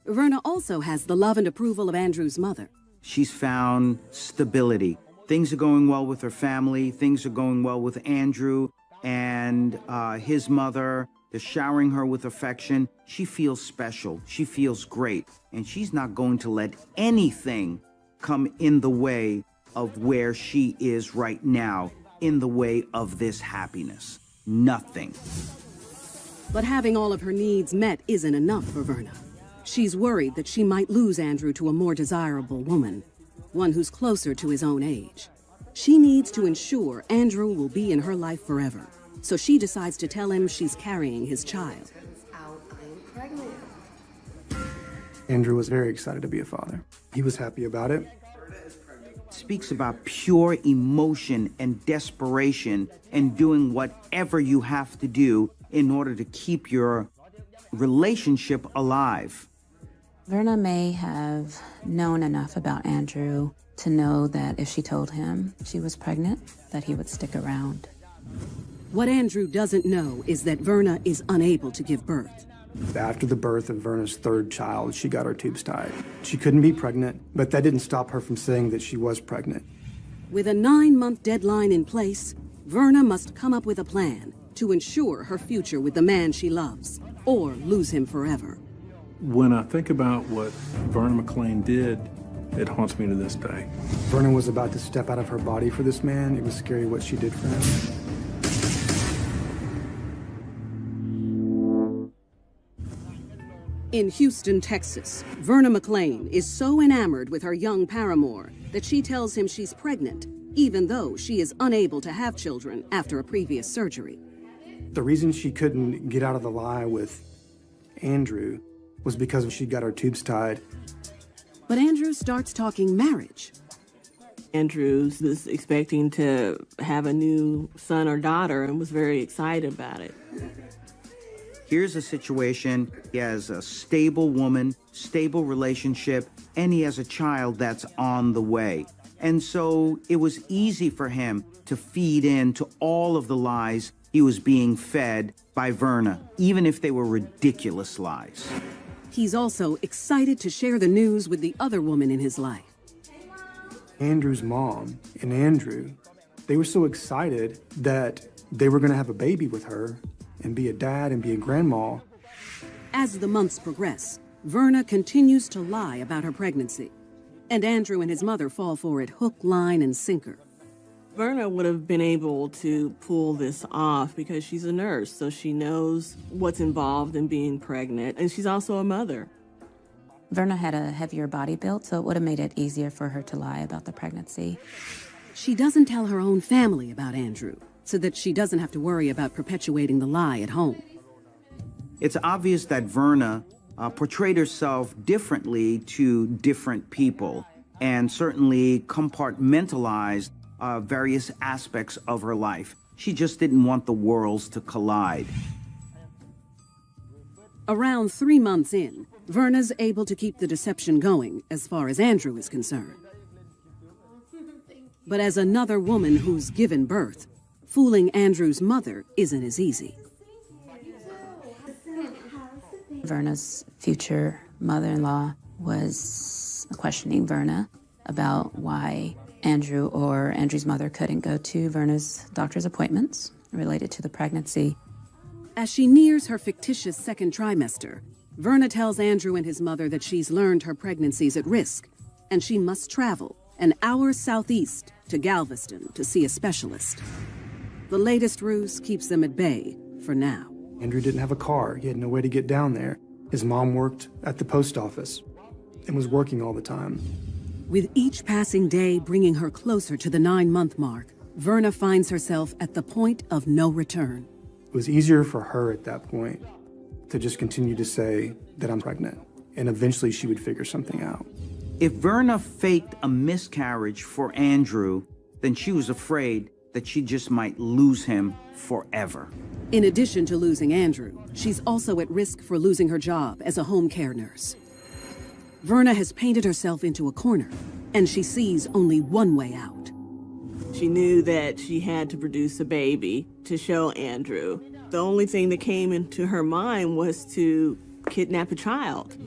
Verna also has the love and approval of Andrew's mother.
She's found stability. Things are going well with her family, things are going well with Andrew and his mother. They're showering her with affection. She feels special. She feels great. And she's not going to let anything come in the way of where she is right now, in the way of this happiness. Nothing.
But having all of her needs met isn't enough for Verna. She's worried that she might lose Andrew to a more desirable woman, one who's closer to his own age. She needs to ensure Andrew will be in her life forever. So she decides to tell him she's carrying his child.
Andrew was very excited to be a father. He was happy about it.
Speaks about pure emotion and desperation and doing whatever you have to do in order to keep your relationship alive.
Verna may have known enough about Andrew to know that if she told him she was pregnant, that he would stick around.
What Andrew doesn't know is that Verna is unable to give birth.
After the birth of Verna's third child, she got her tubes tied. She couldn't be pregnant, but that didn't stop her from saying that she was pregnant.
With a 9-month deadline in place, Verna must come up with a plan to ensure her future with the man she loves, or lose him forever.
When I think about what Verna McClain did, it haunts me to this day.
Verna was about to step out of her body for this man. It was scary what she did for him.
In Houston, Texas, Verna McClain is so enamored with her young paramour that she tells him she's pregnant, even though she is unable to have children after a previous surgery.
The reason she couldn't get out of the lie with Andrew was because she got her tubes tied.
But Andrew starts talking marriage.
Andrew was expecting to have a new son or daughter and was very excited about it.
Here's a situation, he has a stable woman, stable relationship, and he has a child that's on the way. And so it was easy for him to feed into all of the lies he was being fed by Verna, even if they were ridiculous lies.
He's also excited to share the news with the other woman in his life.
Andrew's mom and Andrew, they were so excited that they were going to have a baby with her and be a dad and be a grandma.
As the months progress, Verna continues to lie about her pregnancy, and Andrew and his mother fall for it hook, line, and sinker.
Verna would have been able to pull this off because she's a nurse, so she knows what's involved in being pregnant, and she's also a mother.
Verna had a heavier body build, so it would have made it easier for her to lie about the pregnancy.
She doesn't tell her own family about Andrew, so that she doesn't have to worry about perpetuating the lie at home.
It's obvious that Verna portrayed herself differently to different people and certainly compartmentalized various aspects of her life. She just didn't want the worlds to collide.
Around 3 months in, Verna's able to keep the deception going as far as Andrew is concerned. But as another woman who's given birth, fooling Andrew's mother isn't as easy.
Verna's future mother-in-law was questioning Verna about why Andrew or Andrew's mother couldn't go to Verna's doctor's appointments related to the pregnancy.
As she nears her fictitious second trimester, Verna tells Andrew and his mother that she's learned her pregnancy's at risk, and she must travel an hour southeast to Galveston to see a specialist. The latest ruse keeps them at bay for now.
Andrew didn't have a car. He had no way to get down there. His mom worked at the post office and was working all the time.
With each passing day bringing her closer to the 9-month mark, Verna finds herself at the point of no return.
It was easier for her at that point to just continue to say that I'm pregnant, and eventually she would figure something out.
If Verna faked a miscarriage for Andrew, then she was afraid that she just might lose him forever.
In addition to losing Andrew, she's also at risk for losing her job as a home care nurse. Verna has painted herself into a corner, and she sees only one way out.
She knew that she had to produce a baby to show Andrew. The only thing that came into her mind was to kidnap a child.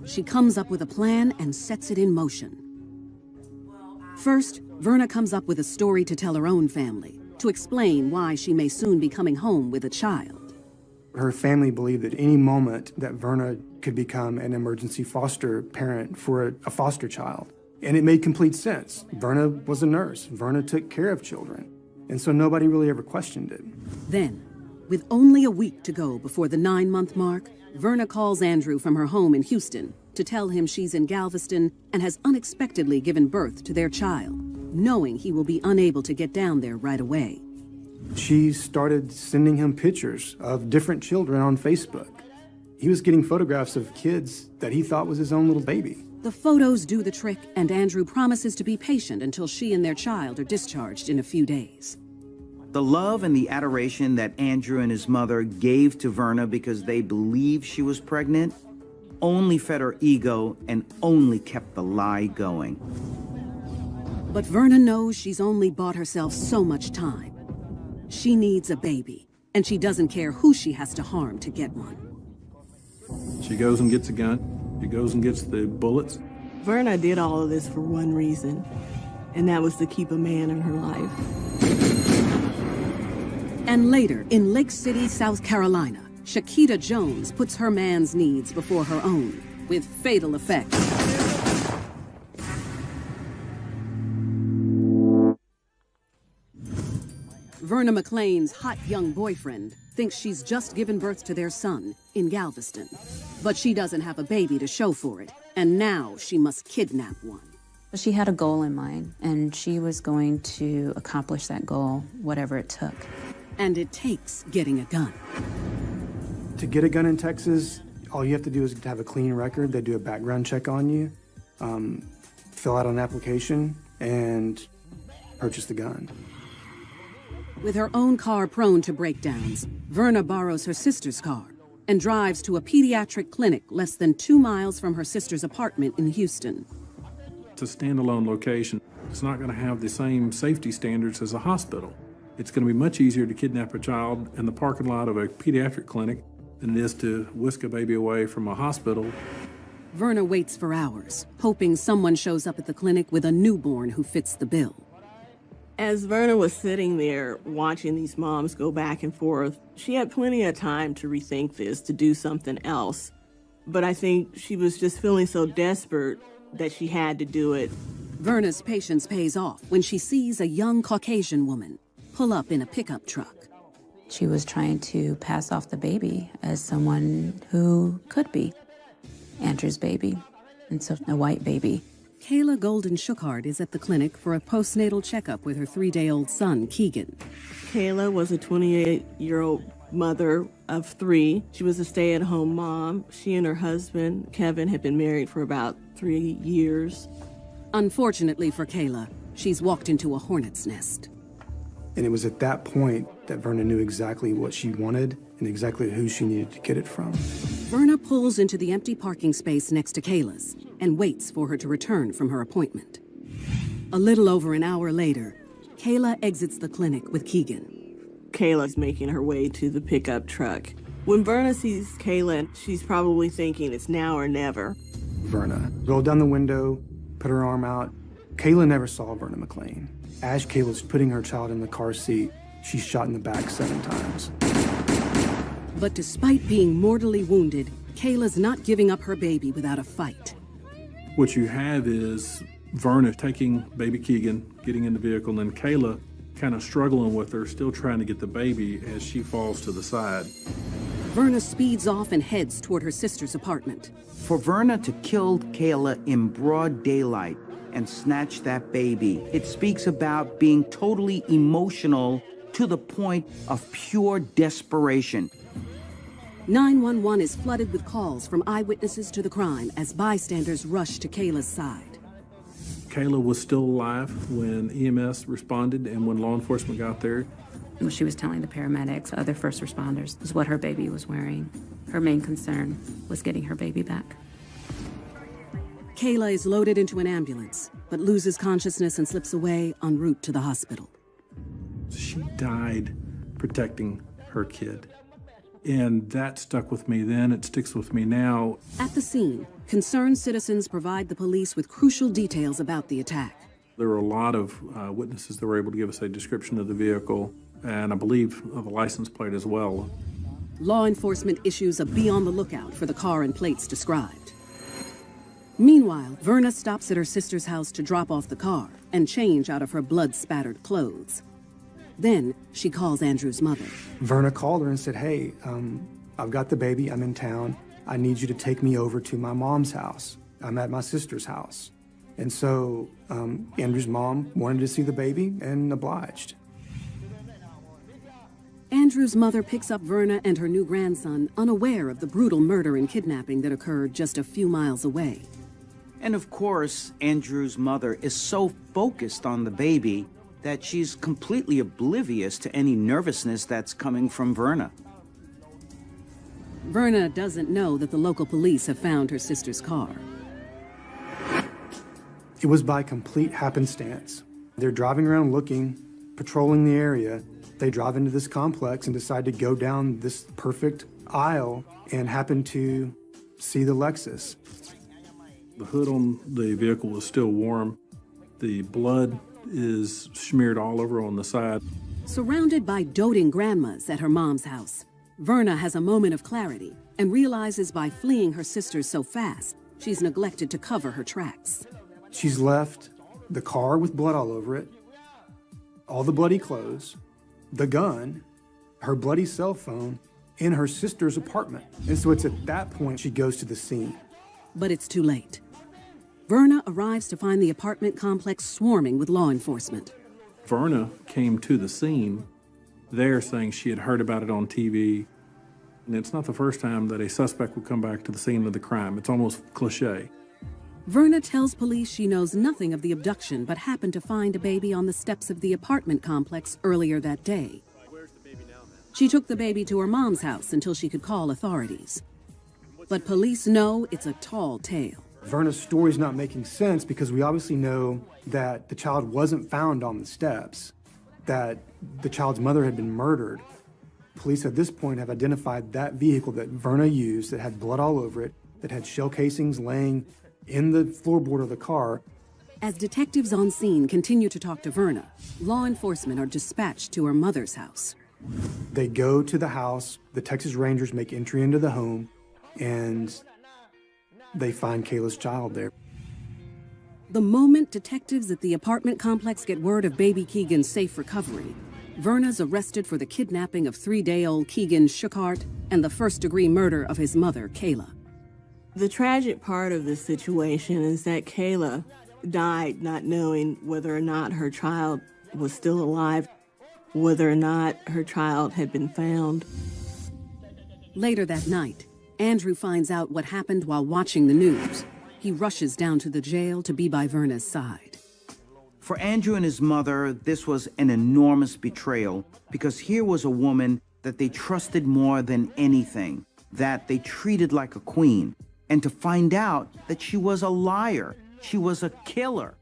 She comes up with a plan and sets it in motion. First, Verna comes up with a story to tell her own family, to explain why she may soon be coming home with a child.
Her family believed that any moment that Verna could become an emergency foster parent for a foster child. And it made complete sense. Verna was a nurse. Verna took care of children. And so nobody really ever questioned it.
Then, with only a week to go before the 9-month mark, Verna calls Andrew from her home in Houston to tell him she's in Galveston and has unexpectedly given birth to their child, knowing he will be unable to get down there right away.
She started sending him pictures of different children on Facebook. He was getting photographs of kids that he thought was his own little baby.
The photos do the trick, and Andrew promises to be patient until she and their child are discharged in a few days.
The love and the adoration that Andrew and his mother gave to Verna because they believed she was pregnant only fed her ego and only kept the lie going.
But Verna knows she's only bought herself so much time. She needs a baby, and she doesn't care who she has to harm to get one.
She goes and gets a gun. She goes and gets the bullets.
Verna did all of this for one reason, and that was to keep a man in her life.
And later, in Lake City, South Carolina, Shakita Jones puts her man's needs before her own, with fatal effect. Verna McLean's hot young boyfriend thinks she's just given birth to their son in Galveston. But she doesn't have a baby to show for it, and now she must kidnap one.
She had a goal in mind, and she was going to accomplish that goal, whatever it took.
And it takes getting a gun.
To get a gun in Texas, all you have to do is to have a clean record. They do a background check on you, fill out an application, and purchase the gun.
With her own car prone to breakdowns, Verna borrows her sister's car and drives to a pediatric clinic less than 2 miles from her sister's apartment in Houston.
It's a standalone location. It's not going to have the same safety standards as a hospital. It's going to be much easier to kidnap a child in the parking lot of a pediatric clinic than it is to whisk a baby away from a hospital.
Verna waits for hours, hoping someone shows up at the clinic with a newborn who fits the bill.
As Verna was sitting there watching these moms go back and forth, she had plenty of time to rethink this, to do something else. But I think she was just feeling so desperate that she had to do it.
Verna's patience pays off when she sees a young Caucasian woman pull up in a pickup truck.
She was trying to pass off the baby as someone who could be Andrew's baby, and so a white baby.
Kayla Golden Shookhart is at the clinic for a postnatal checkup with her 3-day-old son, Keegan.
Kayla was a 28-year-old mother of 3. She was a stay-at-home mom. She and her husband, Kevin, had been married for about 3 years.
Unfortunately for Kayla, she's walked into a hornet's nest.
And it was at that point that Verna knew exactly what she wanted and exactly who she needed to get it from.
Verna pulls into the empty parking space next to Kayla's and waits for her to return from her appointment. A little over an hour later, Kayla exits the clinic with Keegan.
Kayla's making her way to the pickup truck. When Verna sees Kayla, she's probably thinking it's now or never.
Verna rolled down the window, put her arm out. Kayla never saw Verna McLean. As Kayla's putting her child in the car seat, she's shot in the back 7 times.
But despite being mortally wounded, Kayla's not giving up her baby without a fight.
What you have is Verna taking baby Keegan, getting in the vehicle, and Kayla kind of struggling with her, still trying to get the baby as she falls to the side.
Verna speeds off and heads toward her sister's apartment.
For Verna to kill Kayla in broad daylight and snatch that baby, it speaks about being totally emotional to the point of pure desperation.
911 is flooded with calls from eyewitnesses to the crime as bystanders rush to Kayla's side.
Kayla was still alive when EMS responded and when law enforcement got there.
She was telling the paramedics, other first responders, was what her baby was wearing. Her main concern was getting her baby back.
Kayla is loaded into an ambulance, but loses consciousness and slips away en route to the hospital.
She died protecting her kid. And that stuck with me then, it sticks with me now.
At the scene, concerned citizens provide the police with crucial details about the attack.
There were a lot of witnesses that were able to give us a description of the vehicle, and I believe of the license plate as well.
Law enforcement issues a be on the lookout for the car and plates described. Meanwhile, Verna stops at her sister's house to drop off the car and change out of her blood-spattered clothes. Then she calls Andrew's mother.
Verna called her and said, hey, I've got the baby, I'm in town. I need you to take me over to my mom's house. I'm at my sister's house. And so Andrew's mom wanted to see the baby and obliged.
Andrew's mother picks up Verna and her new grandson, unaware of the brutal murder and kidnapping that occurred just a few miles away.
And of course, Andrew's mother is so focused on the baby that she's completely oblivious to any nervousness that's coming from Verna.
Verna doesn't know that the local police have found her sister's car.
It was by complete happenstance. They're driving around looking, patrolling the area. They drive into this complex and decide to go down this perfect aisle and happen to see the Lexus.
The hood on the vehicle was still warm. The blood is smeared all over on the side.
Surrounded by doting grandmas at her mom's house, Verna has a moment of clarity and realizes by fleeing her sisters so fast, she's neglected to cover her tracks.
She's left the car with blood all over it, all the bloody clothes, the gun, her bloody cell phone in her sister's apartment. And so it's at that point she goes to the scene.
But it's too late. Verna arrives to find the apartment complex swarming with law enforcement.
Verna came to the scene there saying she had heard about it on TV. And it's not the first time that a suspect would come back to the scene of the crime. It's almost cliche.
Verna tells police she knows nothing of the abduction but happened to find a baby on the steps of the apartment complex earlier that day. She took the baby to her mom's house until she could call authorities. But police know it's a tall tale.
Verna's story's not making sense because we obviously know that the child wasn't found on the steps, that the child's mother had been murdered. Police at this point have identified that vehicle that Verna used that had blood all over it, that had shell casings laying in the floorboard of the car.
As detectives on scene continue to talk to Verna, law enforcement are dispatched to her mother's house.
They go to the house, the Texas Rangers make entry into the home, and they find Kayla's child there.
The moment detectives at the apartment complex get word of baby Keegan's safe recovery, Verna's arrested for the kidnapping of 3-day-old Keegan Shuckhart and the first-degree murder of his mother, Kayla.
The tragic part of this situation is that Kayla died not knowing whether or not her child was still alive, whether or not her child had been found.
Later that night, Andrew finds out what happened while watching the news. He rushes down to the jail to be by Verna's side.
For Andrew and his mother, this was an enormous betrayal because here was a woman that they trusted more than anything, that they treated like a queen, and to find out that she was a liar, she was a killer.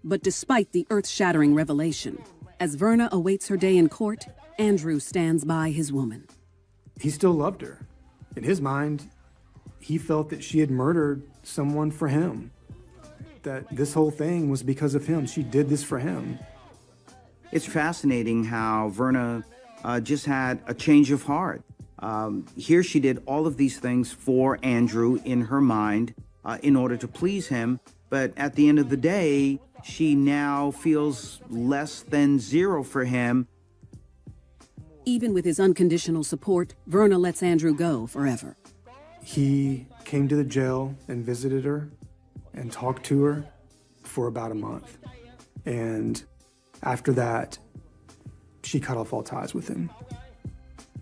But despite the earth-shattering revelation, as Verna awaits her day in court, Andrew stands by his woman.
He still loved her. In his mind, he felt that she had murdered someone for him, that this whole thing was because of him. She did this for him.
It's fascinating how Verna just had a change of heart. Here she did all of these things for Andrew in her mind in order to please him, but at the end of the day, she now feels less than zero for him.
Even with his unconditional support, Verna lets Andrew go forever.
He came to the jail and visited her and talked to her for about a month. And after that, she cut off all ties with him.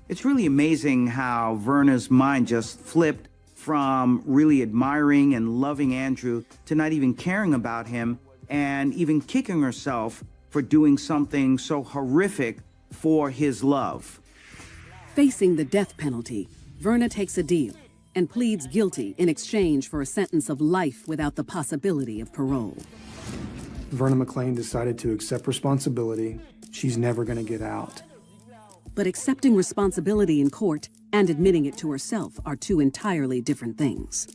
It's really amazing how Verna's mind just flipped from really admiring and loving Andrew to not even caring about him and even kicking herself for doing something so horrific for his love.
Facing the death penalty, Verna takes a deal and pleads guilty in exchange for a sentence of life without the possibility of parole.
Verna McLean decided to accept responsibility. She's never going to get out.
But accepting responsibility in court and admitting it to herself are two entirely different things.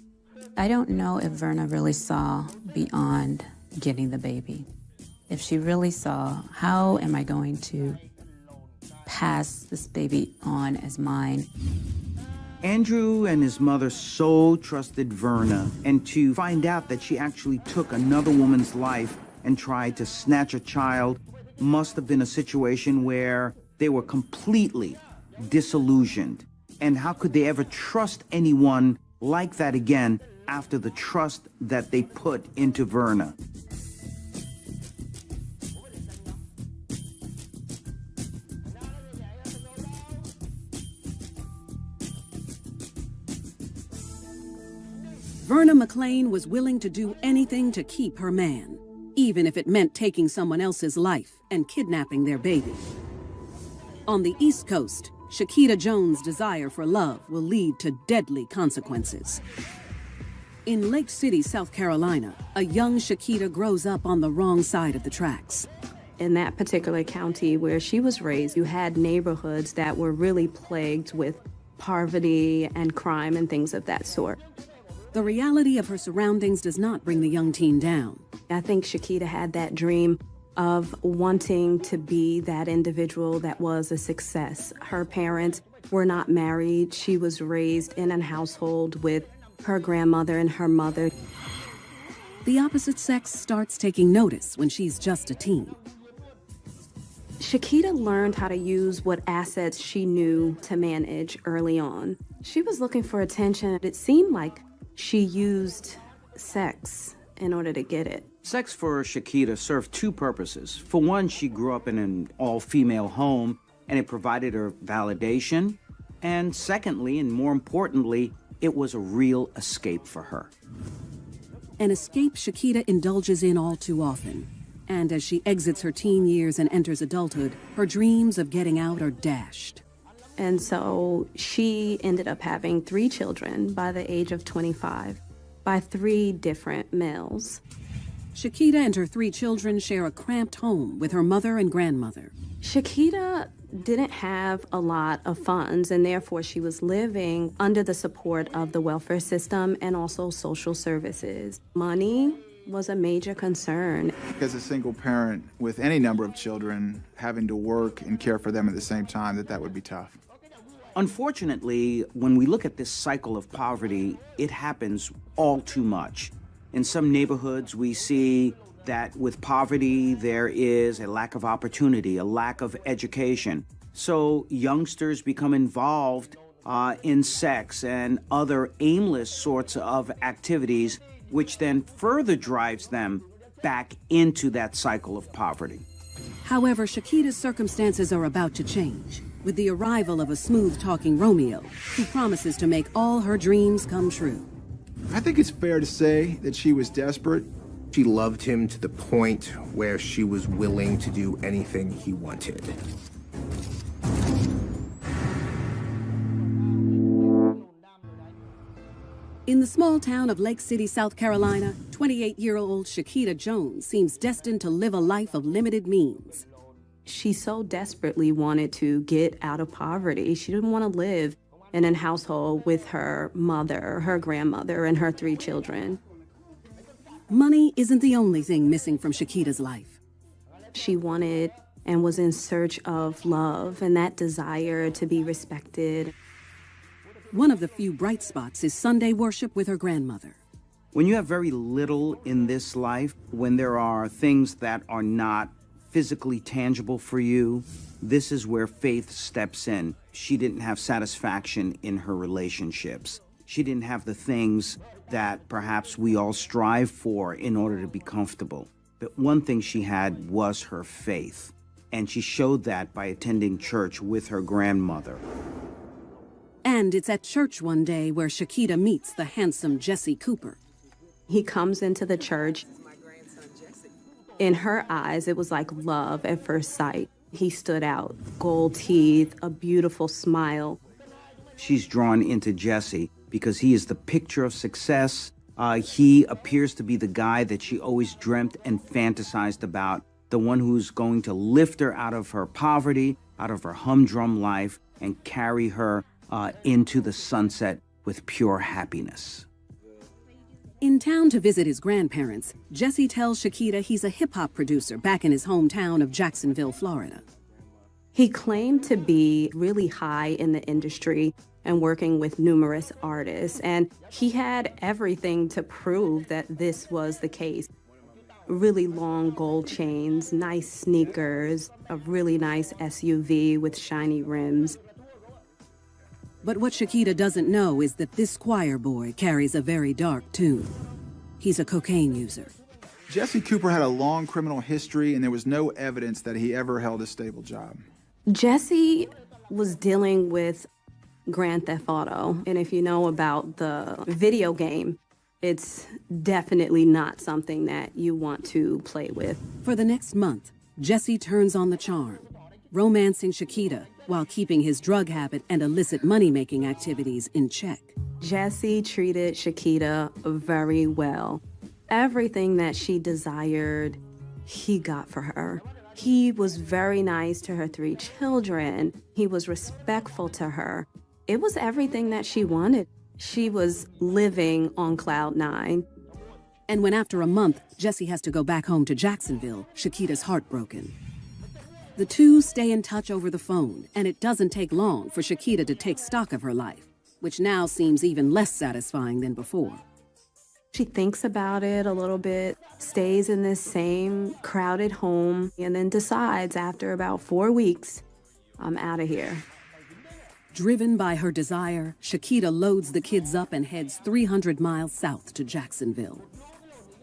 I don't know if Verna really saw beyond getting the baby. If she really saw, how am I going to pass this baby on as mine?
Andrew and his mother so trusted Verna, and to find out that she actually took another woman's life and tried to snatch a child must have been a situation where they were completely disillusioned. And how could they ever trust anyone like that again after the trust that they put into Verna?
Verna McLean was willing to do anything to keep her man, even if it meant taking someone else's life and kidnapping their baby. On the East Coast, Shakita Jones' desire for love will lead to deadly consequences. In Lake City, South Carolina, a young Shakita grows up on the wrong side of the tracks.
In that particular county where she was raised, you had neighborhoods that were really plagued with poverty and crime and things of that sort.
The reality of her surroundings does not bring the young teen down.
I think Shakita had that dream of wanting to be that individual that was a success. Her parents were not married. She was raised in a household with her grandmother and her mother.
The opposite sex starts taking notice when she's just a teen.
Shakita learned how to use what assets she knew to manage early on. She was looking for attention. It seemed like she used sex in order to get it.
Sex for Shakita served two purposes. For one, she grew up in an all-female home, and it provided her validation. And secondly, and more importantly, it was a real escape for her.
An escape Shakita indulges in all too often. And as she exits her teen years and enters adulthood, her dreams of getting out are dashed.
And so she ended up having 3 children by the age of 25, by 3 different males.
Shakita and her 3 children share a cramped home with her mother and grandmother.
Shakita didn't have a lot of funds, and therefore she was living under the support of the welfare system and also social services. Money was a major concern.
As a single parent with any number of children, having to work and care for them at the same time, that would be tough.
Unfortunately, when we look at this cycle of poverty, it happens all too much. In some neighborhoods, we see that with poverty, there is a lack of opportunity, a lack of education. So youngsters become involved in sex and other aimless sorts of activities, which then further drives them back into that cycle of poverty.
However, Shakita's circumstances are about to change with the arrival of a smooth-talking Romeo who promises to make all her dreams come true.
I think it's fair to say that she was desperate. She loved him to the point where she was willing to do anything he wanted.
In the small town of Lake City, South Carolina, 28-year-old Shakita Jones seems destined to live a life of limited means.
She so desperately wanted to get out of poverty. She didn't want to live in a household with her mother, her grandmother, and her 3 children.
Money isn't the only thing missing from Shakita's life.
She wanted and was in search of love and that desire to be respected.
One of the few bright spots is Sunday worship with her grandmother.
When you have very little in this life, when there are things that are not physically tangible for you, this is where faith steps in. She didn't have satisfaction in her relationships. She didn't have the things that perhaps we all strive for in order to be comfortable. But one thing she had was her faith. And she showed that by attending church with her grandmother.
And it's at church one day where Shakita meets the handsome Jesse Cooper.
He comes into the church. In her eyes, it was like love at first sight. He stood out, gold teeth, a beautiful smile.
She's drawn into Jesse because he is the picture of success. He appears to be the guy that she always dreamt and fantasized about, the one who's going to lift her out of her poverty, out of her humdrum life, and carry her into the sunset with pure happiness.
In town to visit his grandparents, Jesse tells Shakita he's a hip-hop producer back in his hometown of Jacksonville, Florida.
He claimed to be really high in the industry and working with numerous artists, and he had everything to prove that this was the case. Really long gold chains, nice sneakers, a really nice SUV with shiny rims.
But what Shakita doesn't know is that this choir boy carries a very dark tune. He's a cocaine user.
Jesse Cooper had a long criminal history, and there was no evidence that he ever held a stable job.
Jesse was dealing with Grand Theft Auto, and if you know about the video game, it's definitely not something that you want to play with.
For the next month, Jesse turns on the charm, romancing Shakita while keeping his drug habit and illicit money-making activities in check.
Jesse treated Shakita very well. Everything that she desired, he got for her. He was very nice to her 3 children. He was respectful to her. It was everything that she wanted. She was living on cloud 9.
And when after a month, Jesse has to go back home to Jacksonville, Shakita's heartbroken. The two stay in touch over the phone, and it doesn't take long for Shakita to take stock of her life, which now seems even less satisfying than before.
She thinks about it a little bit, stays in this same crowded home, and then decides after about 4 weeks, I'm out of here.
Driven by her desire, Shakita loads the kids up and heads 300 miles south to Jacksonville.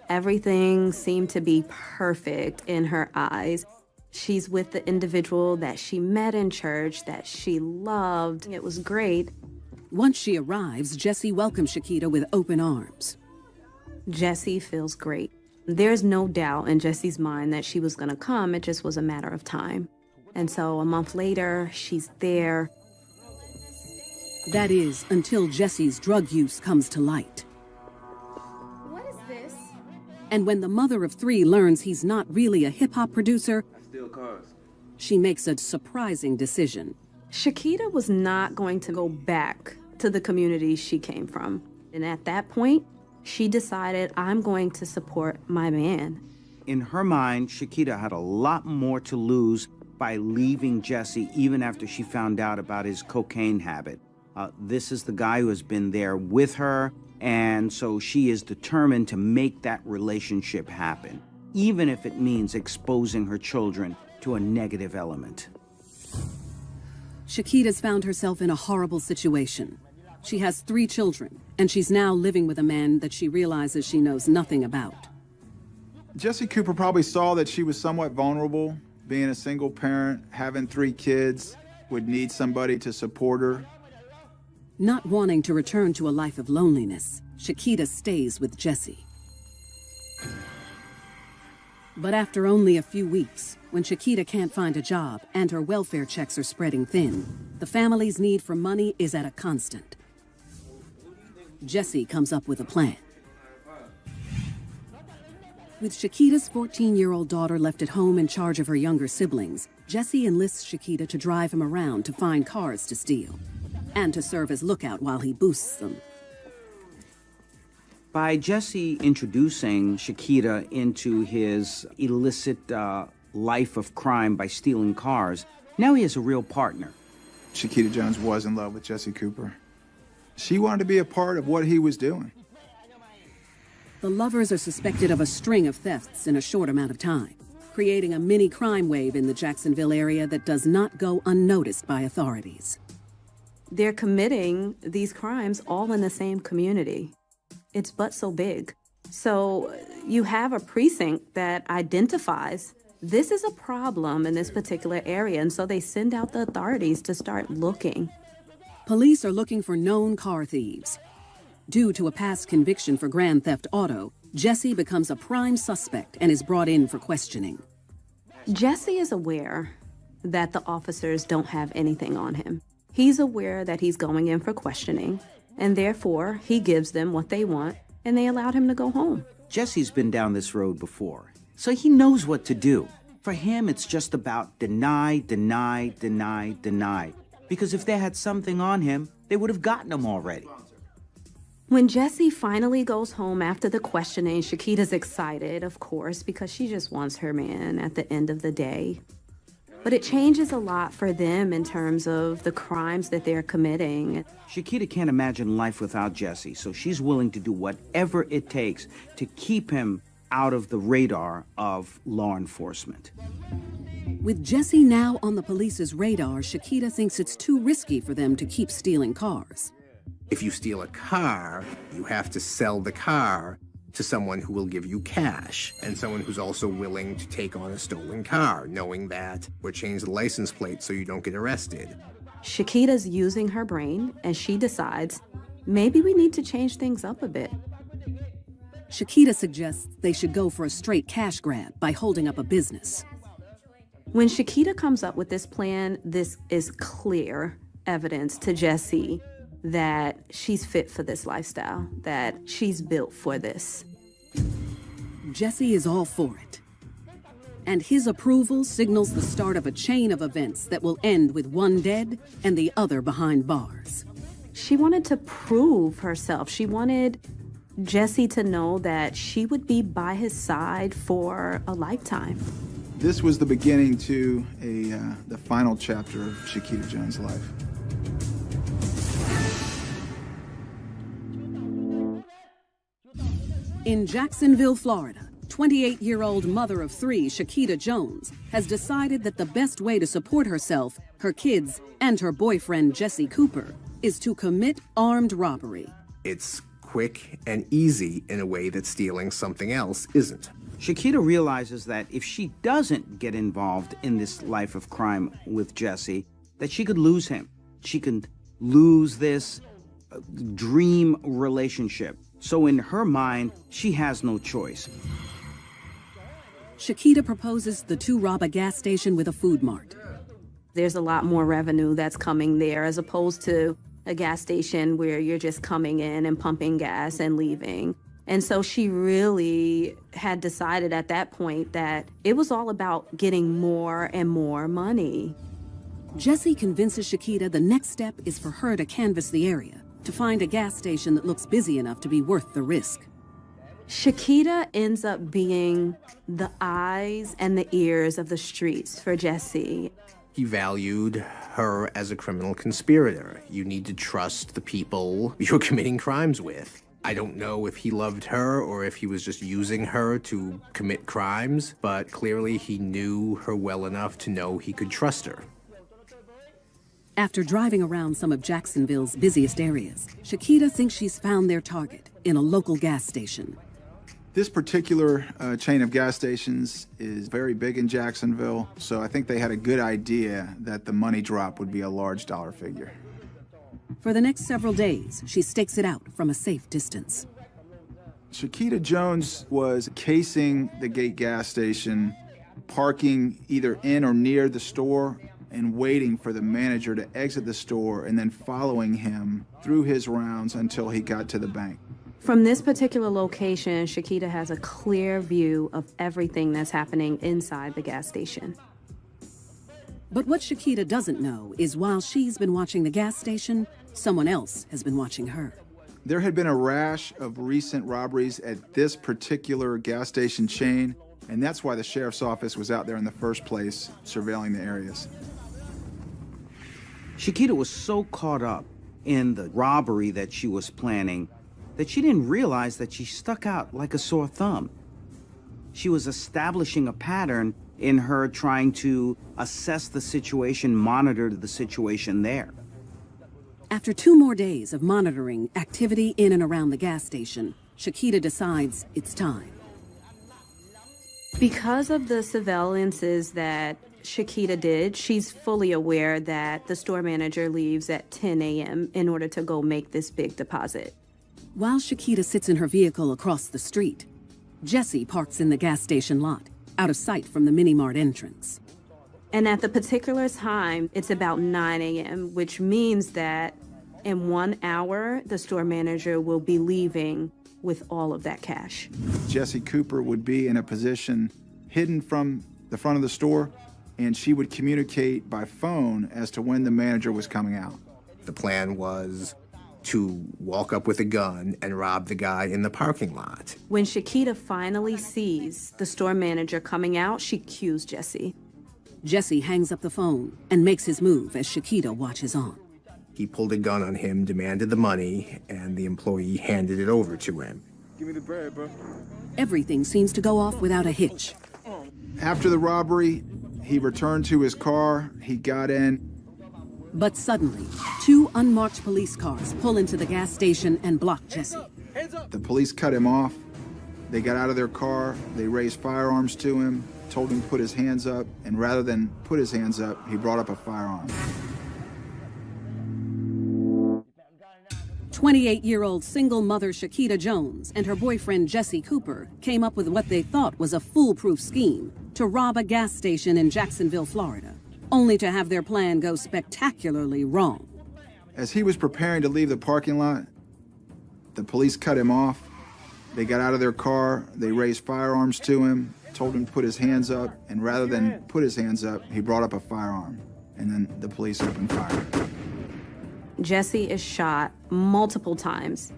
Everything seemed to be perfect in her eyes. She's with the individual that she met in church, that she loved. It was great.
Once she arrives, Jesse welcomes Shakita with open arms.
Jesse feels great. There's no doubt in Jesse's mind that she was going to come. It just was a matter of time. And so a month later, she's there.
That is, until Jesse's drug use comes to light.
What is this?
And when the mother of 3 learns he's not really a hip-hop producer, she makes a surprising decision.
Shakita was not going to go back to the community she came from. And at that point, she decided, I'm going to support my man.
In her mind, Shakita had a lot more to lose by leaving Jesse even after she found out about his cocaine habit. This is the guy who has been there with her, and so she is determined to make that relationship happen, even if it means exposing her children to a negative element.
Shakita's found herself in a horrible situation. She has 3 children, and she's now living with a man that she realizes she knows nothing about.
Jesse Cooper probably saw that she was somewhat vulnerable, being a single parent, having 3 kids, would need somebody to support her.
Not wanting to return to a life of loneliness, Shakita stays with Jesse. But after only a few weeks, when Shakita can't find a job and her welfare checks are spreading thin, the family's need for money is at a constant. Jesse comes up with a plan. With Shakita's 14-year-old daughter left at home in charge of her younger siblings, Jesse enlists Shakita to drive him around to find cars to steal, and to serve as lookout while he boosts them.
By Jesse introducing Shakita into his illicit life of crime by stealing cars, now he has a real partner.
Shakita Jones was in love with Jesse Cooper. She wanted to be a part of what he was doing.
The lovers are suspected of a string of thefts in a short amount of time, creating a mini crime wave in the Jacksonville area that does not go unnoticed by authorities.
They're committing these crimes all in the same community. It's but so big. So you have a precinct that identifies this is a problem in this particular area, and so they send out the authorities to start looking.
Police are looking for known car thieves. Due to a past conviction for grand theft auto, Jesse becomes a prime suspect and is brought in for questioning.
Jesse is aware that the officers don't have anything on him. He's aware that he's going in for questioning, and therefore he gives them what they want, and they allowed him to go home.
Jesse's been down this road before, so he knows what to do. For him, it's just about deny, deny, deny, deny. Because if they had something on him, they would have gotten him already.
When Jesse finally goes home after the questioning, Shakita's excited, of course, because she just wants her man at the end of the day. But it changes a lot for them in terms of the crimes that they're committing.
Shakita can't imagine life without Jesse, so she's willing to do whatever it takes to keep him out of the radar of law enforcement.
With Jesse now on the police's radar, Shakita thinks it's too risky for them to keep stealing cars.
If you steal a car, you have to sell the car to someone who will give you cash, and someone who's also willing to take on a stolen car, knowing that or change the license plate so you don't get arrested.
Shakita's using her brain, and she decides, maybe we need to change things up a bit.
Shakita suggests they should go for a straight cash grab by holding up a business.
When Shakita comes up with this plan, this is clear evidence to Jesse that she's fit for this lifestyle, that she's built for this.
Jesse is all for it. And his approval signals the start of a chain of events that will end with one dead and the other behind bars.
She wanted to prove herself. She wanted Jesse to know that she would be by his side for a lifetime.
This was the beginning to the final chapter of Shakita Jones' life.
In Jacksonville, Florida, 28-year-old mother of three, Shakita Jones, has decided that the best way to support herself, her kids, and her boyfriend, Jesse Cooper, is to commit armed robbery.
It's quick and easy in a way that stealing something else isn't.
Shakita realizes that if she doesn't get involved in this life of crime with Jesse, that she could lose him. She can lose this dream relationship. So in her mind, she has no choice.
Shakita proposes the two rob a gas station with a food mart.
There's a lot more revenue that's coming there as opposed to a gas station where you're just coming in and pumping gas and leaving. And so she really had decided at that point that it was all about getting more and more money.
Jesse convinces Shakita the next step is for her to canvass the area, to find a gas station that looks busy enough to be worth the risk.
Shakita ends up being the eyes and the ears of the streets for Jesse.
He valued her as a criminal conspirator. You need to trust the people you're committing crimes with. I don't know if he loved her or if he was just using her to commit crimes, but clearly he knew her well enough to know he could trust her.
After driving around some of Jacksonville's busiest areas, Shakita thinks she's found their target in a local gas station.
This particular chain of gas stations is very big in Jacksonville, so I think they had a good idea that the money drop would be a large dollar figure.
For the next several days, she stakes it out from a safe distance.
Shakita Jones was casing the Gate gas station, parking either in or near the store, and waiting for the manager to exit the store and then following him through his rounds until he got to the bank.
From this particular location, Shakita has a clear view of everything that's happening inside the gas station.
But what Shakita doesn't know is while she's been watching the gas station, someone else has been watching her.
There had been a rash of recent robberies at this particular gas station chain, and that's why the sheriff's office was out there in the first place, surveilling the areas.
Shakita was so caught up in the robbery that she was planning that she didn't realize that she stuck out like a sore thumb. She was establishing a pattern in her trying to assess the situation, monitor the situation there.
After 2 more days of monitoring activity in and around the gas station, Shakita decides it's time.
Because of the surveillances that Shakita did, she's fully aware that the store manager leaves at 10 a.m. in order to go make this big deposit.
While Shakita sits in her vehicle across the street, Jesse parks in the gas station lot, out of sight from the mini-mart entrance.
And at the particular time, it's about 9 a.m., which means that in 1 hour, the store manager will be leaving with all of that cash.
Jesse Cooper would be in a position hidden from the front of the store, and she would communicate by phone as to when the manager was coming out.
The plan was to walk up with a gun and rob the guy in the parking lot.
When Shakita finally sees the store manager coming out, she cues Jesse.
Jesse hangs up the phone and makes his move as Shakita watches on.
He pulled a gun on him, demanded the money, and the employee handed it over to him.
Give me the bread, bro.
Everything seems to go off without a hitch.
After the robbery, he returned to his car, he got in.
But suddenly, 2 unmarked police cars pull into the gas station and block Jesse.
The police cut him off. They got out of their car, they raised firearms to him, told him to put his hands up, and rather than put his hands up, he brought up a firearm.
28-year-old single mother Shakita Jones and her boyfriend Jesse Cooper came up with what they thought was a foolproof scheme to rob a gas station in Jacksonville, Florida, only to have their plan go spectacularly wrong.
As he was preparing to leave the parking lot, the police cut him off. They got out of their car, they raised firearms to him, told him to put his hands up, and rather than put his hands up, he brought up a firearm, and then the police opened fire.
Jesse is shot multiple times,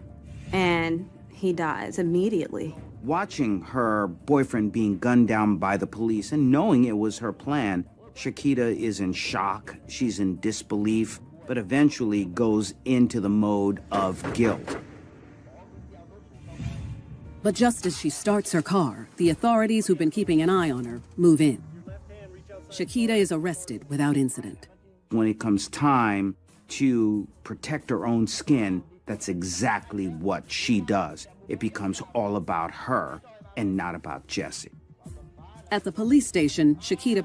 and he dies immediately.
Watching her boyfriend being gunned down by the police and knowing it was her plan, Shakita is in shock, she's in disbelief, but eventually goes into the mode of guilt.
But just as she starts her car, the authorities who've been keeping an eye on her move in. Shakita is arrested without incident.
When it comes time to protect her own skin, that's exactly what she does. It becomes all about her and not about Jesse.
At the police station, Shakita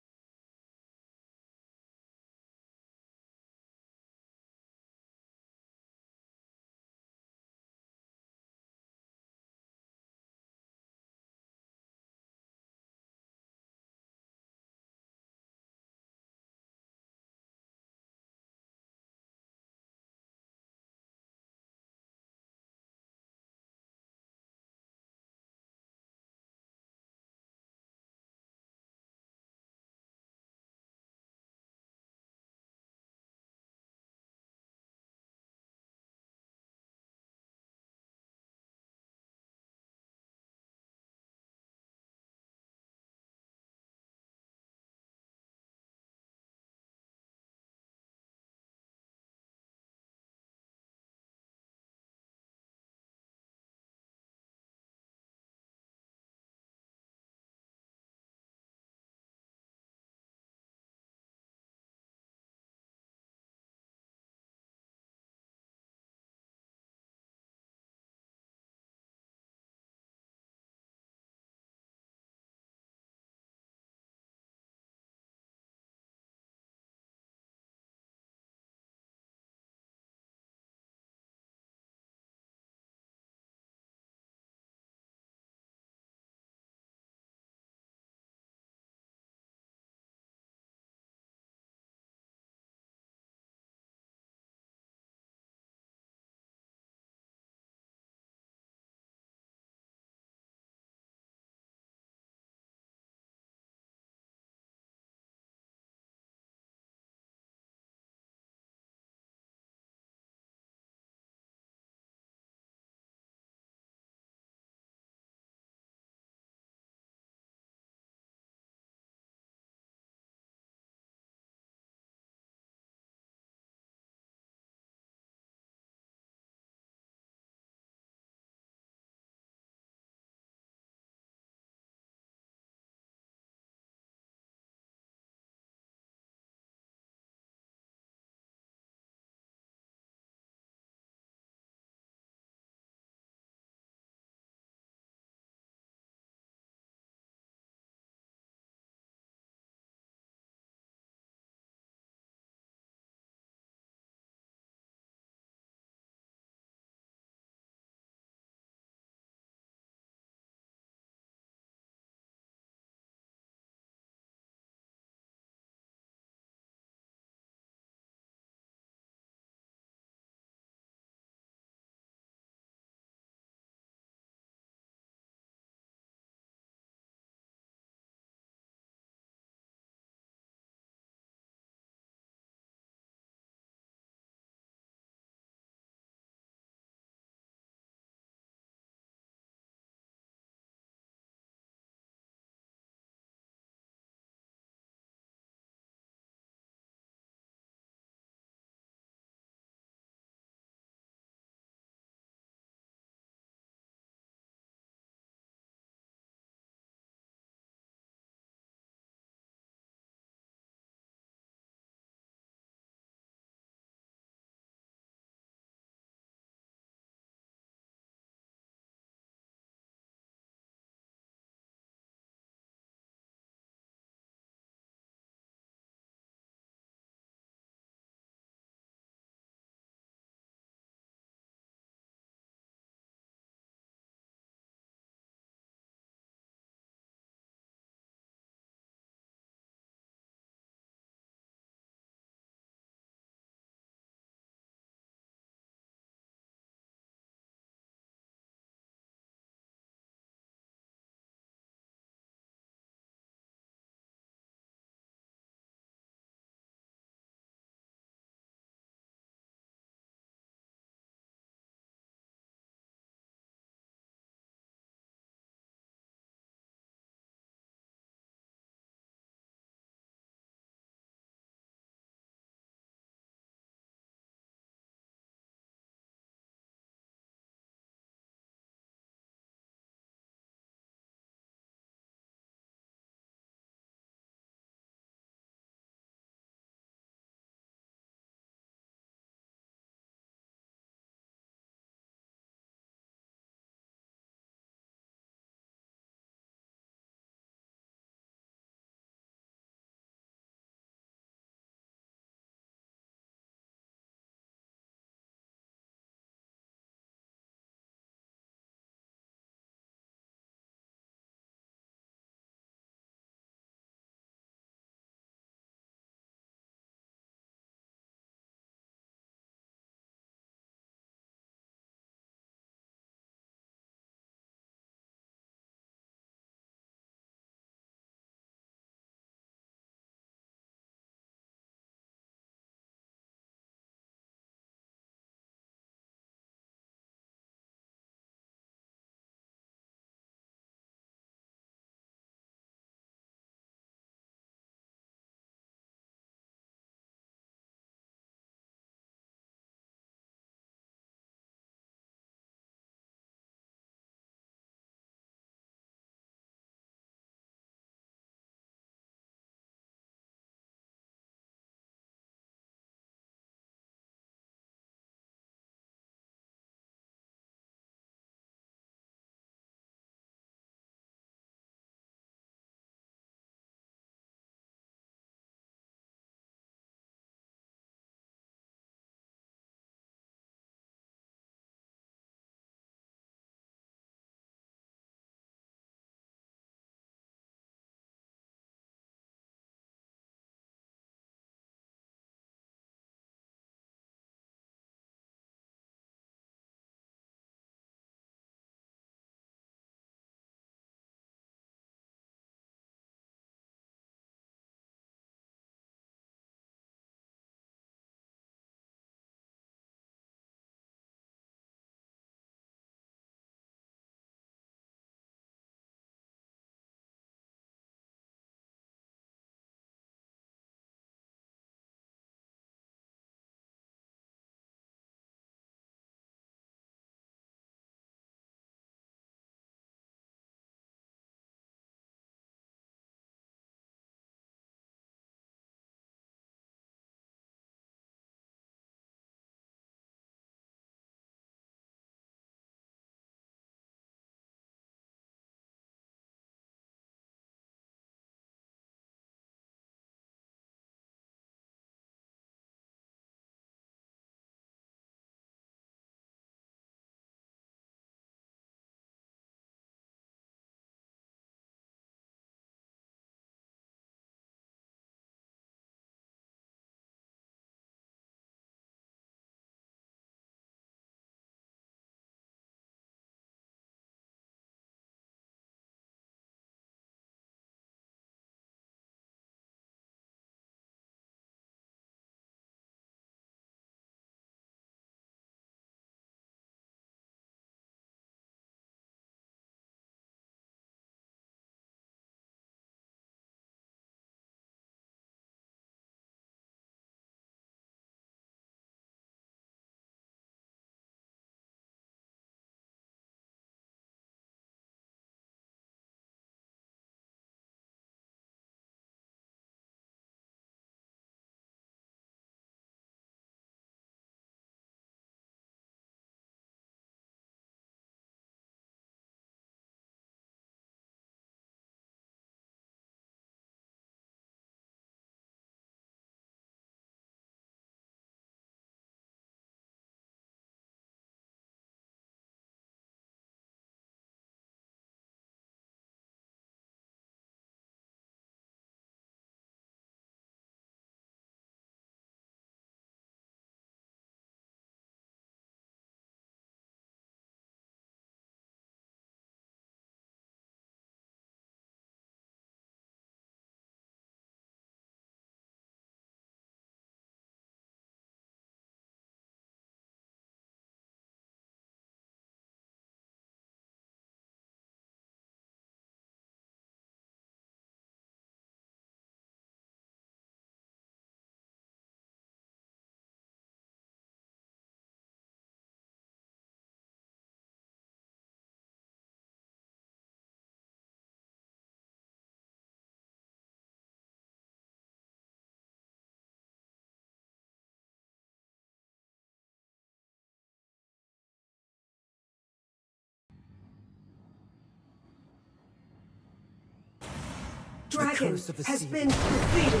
Dragon has been defeated.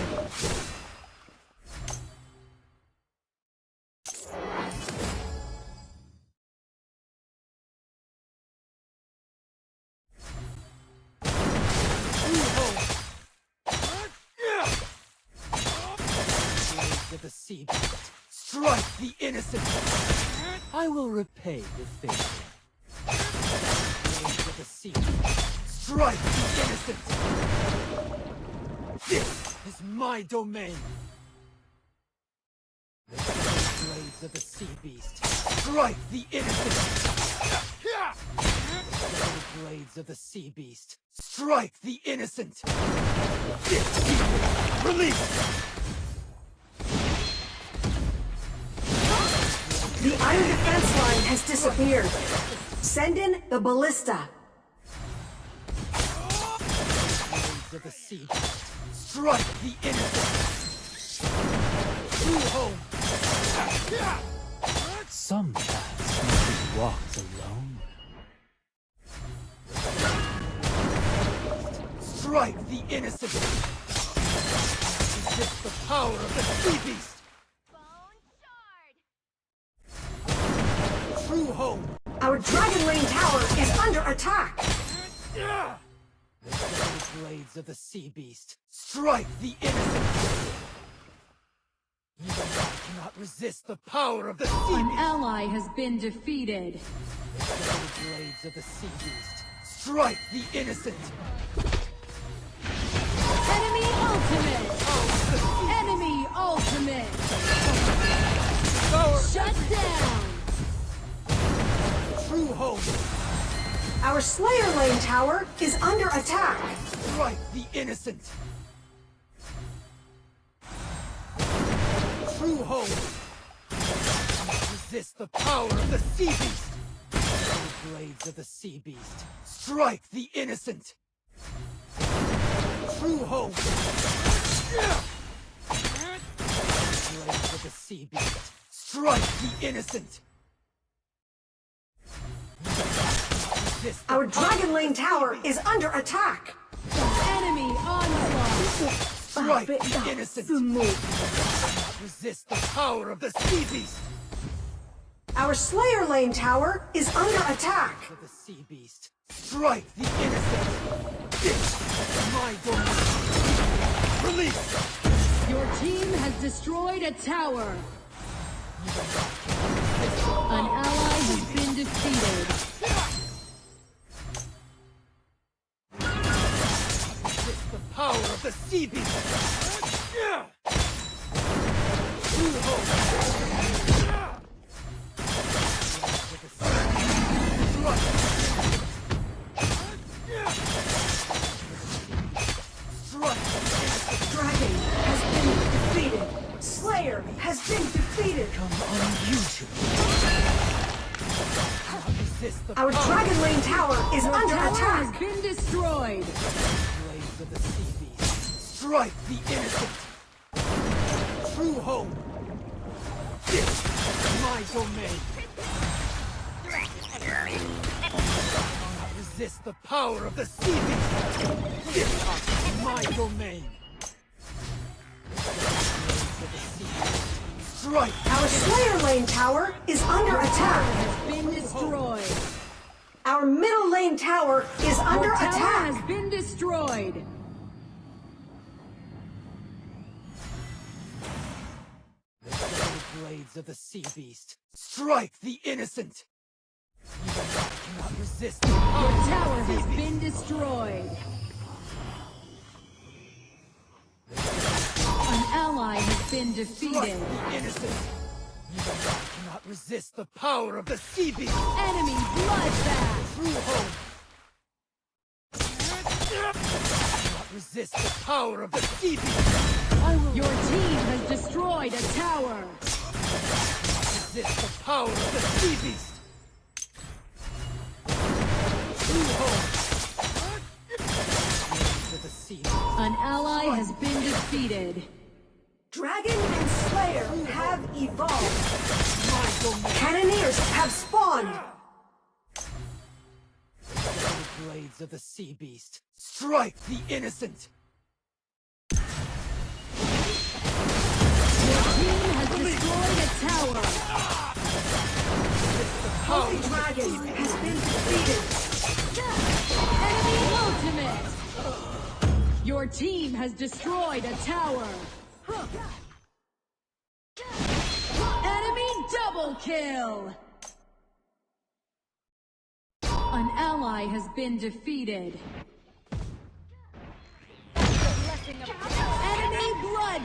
Of the sea beast, strike the innocent. I will repay the favor. Blades of the sea beast, strike the innocent. This is my domain. Blades of the sea beast, strike the innocent. Blades of the sea beast, strike the innocent. Release.
The iron defense line has disappeared. Send in the ballista.
Blades of the sea beast, strike the innocent. True home. Some paths must be walked alone. Strike the innocent. Resist the power of the sea beast. True home.
Our Dragon Lane tower is under attack.
The blades of the sea beast, strike the innocent. Even I cannot resist the power of the sea beast.
An ally has been defeated.
The blades of the sea beast, strike the innocent.
Enemy ultimate. Enemy ultimate. Shut down.
True home.
Our Slayer Lane tower is under attack.
Strike the innocent. True home. Resist the power of the sea beast. Blades of the sea beast, strike the innocent. True home. Blades of the sea beast, strike the innocent.
Our Dragon Lane tower is under attack.
Enemy onslaught.
Strike the innocent. Resist the power of the sea beast.
Our Slayer Lane tower is under attack.
Of the sea beast, strike the innocent. This is my domain. Release.
Your team has destroyed a tower. An ally has been defeated.
Resist the power of the sea beast. True hope.
Dragon has been defeated. Slayer has been defeated. Our Dragon Lane tower is under attack.
Has been destroyed.
Blades of the sea beast, strike the innocent. True home. This is my domain. Resist the power of the sea beast. This is my domain. Strike.
Our Slayer Lane tower is under attack.
Has been destroyed.
Our middle lane tower is under
Your tower
attack.
has been destroyed.
Blades of the sea beast, strike the innocent. Even I cannot resist.
Your tower has been destroyed. An ally has been defeated.
Strike the innocent. Even I cannot resist the power of the sea beast.
Enemy bloodbath.
True home. Cannot resist the power of the sea beast.
Your team has destroyed a tower.
Resist the power of the sea beast. True home. To the sea.
An ally has been defeated.
Dragon and Slayer have evolved. Cannoneers have spawned.
Blades of the sea beast, strike the innocent.
team has destroyed a tower.
Holy Dragon has been defeated.
Enemy ultimate. Your team has destroyed a tower. Enemy double kill. An ally has been defeated. Enemy blood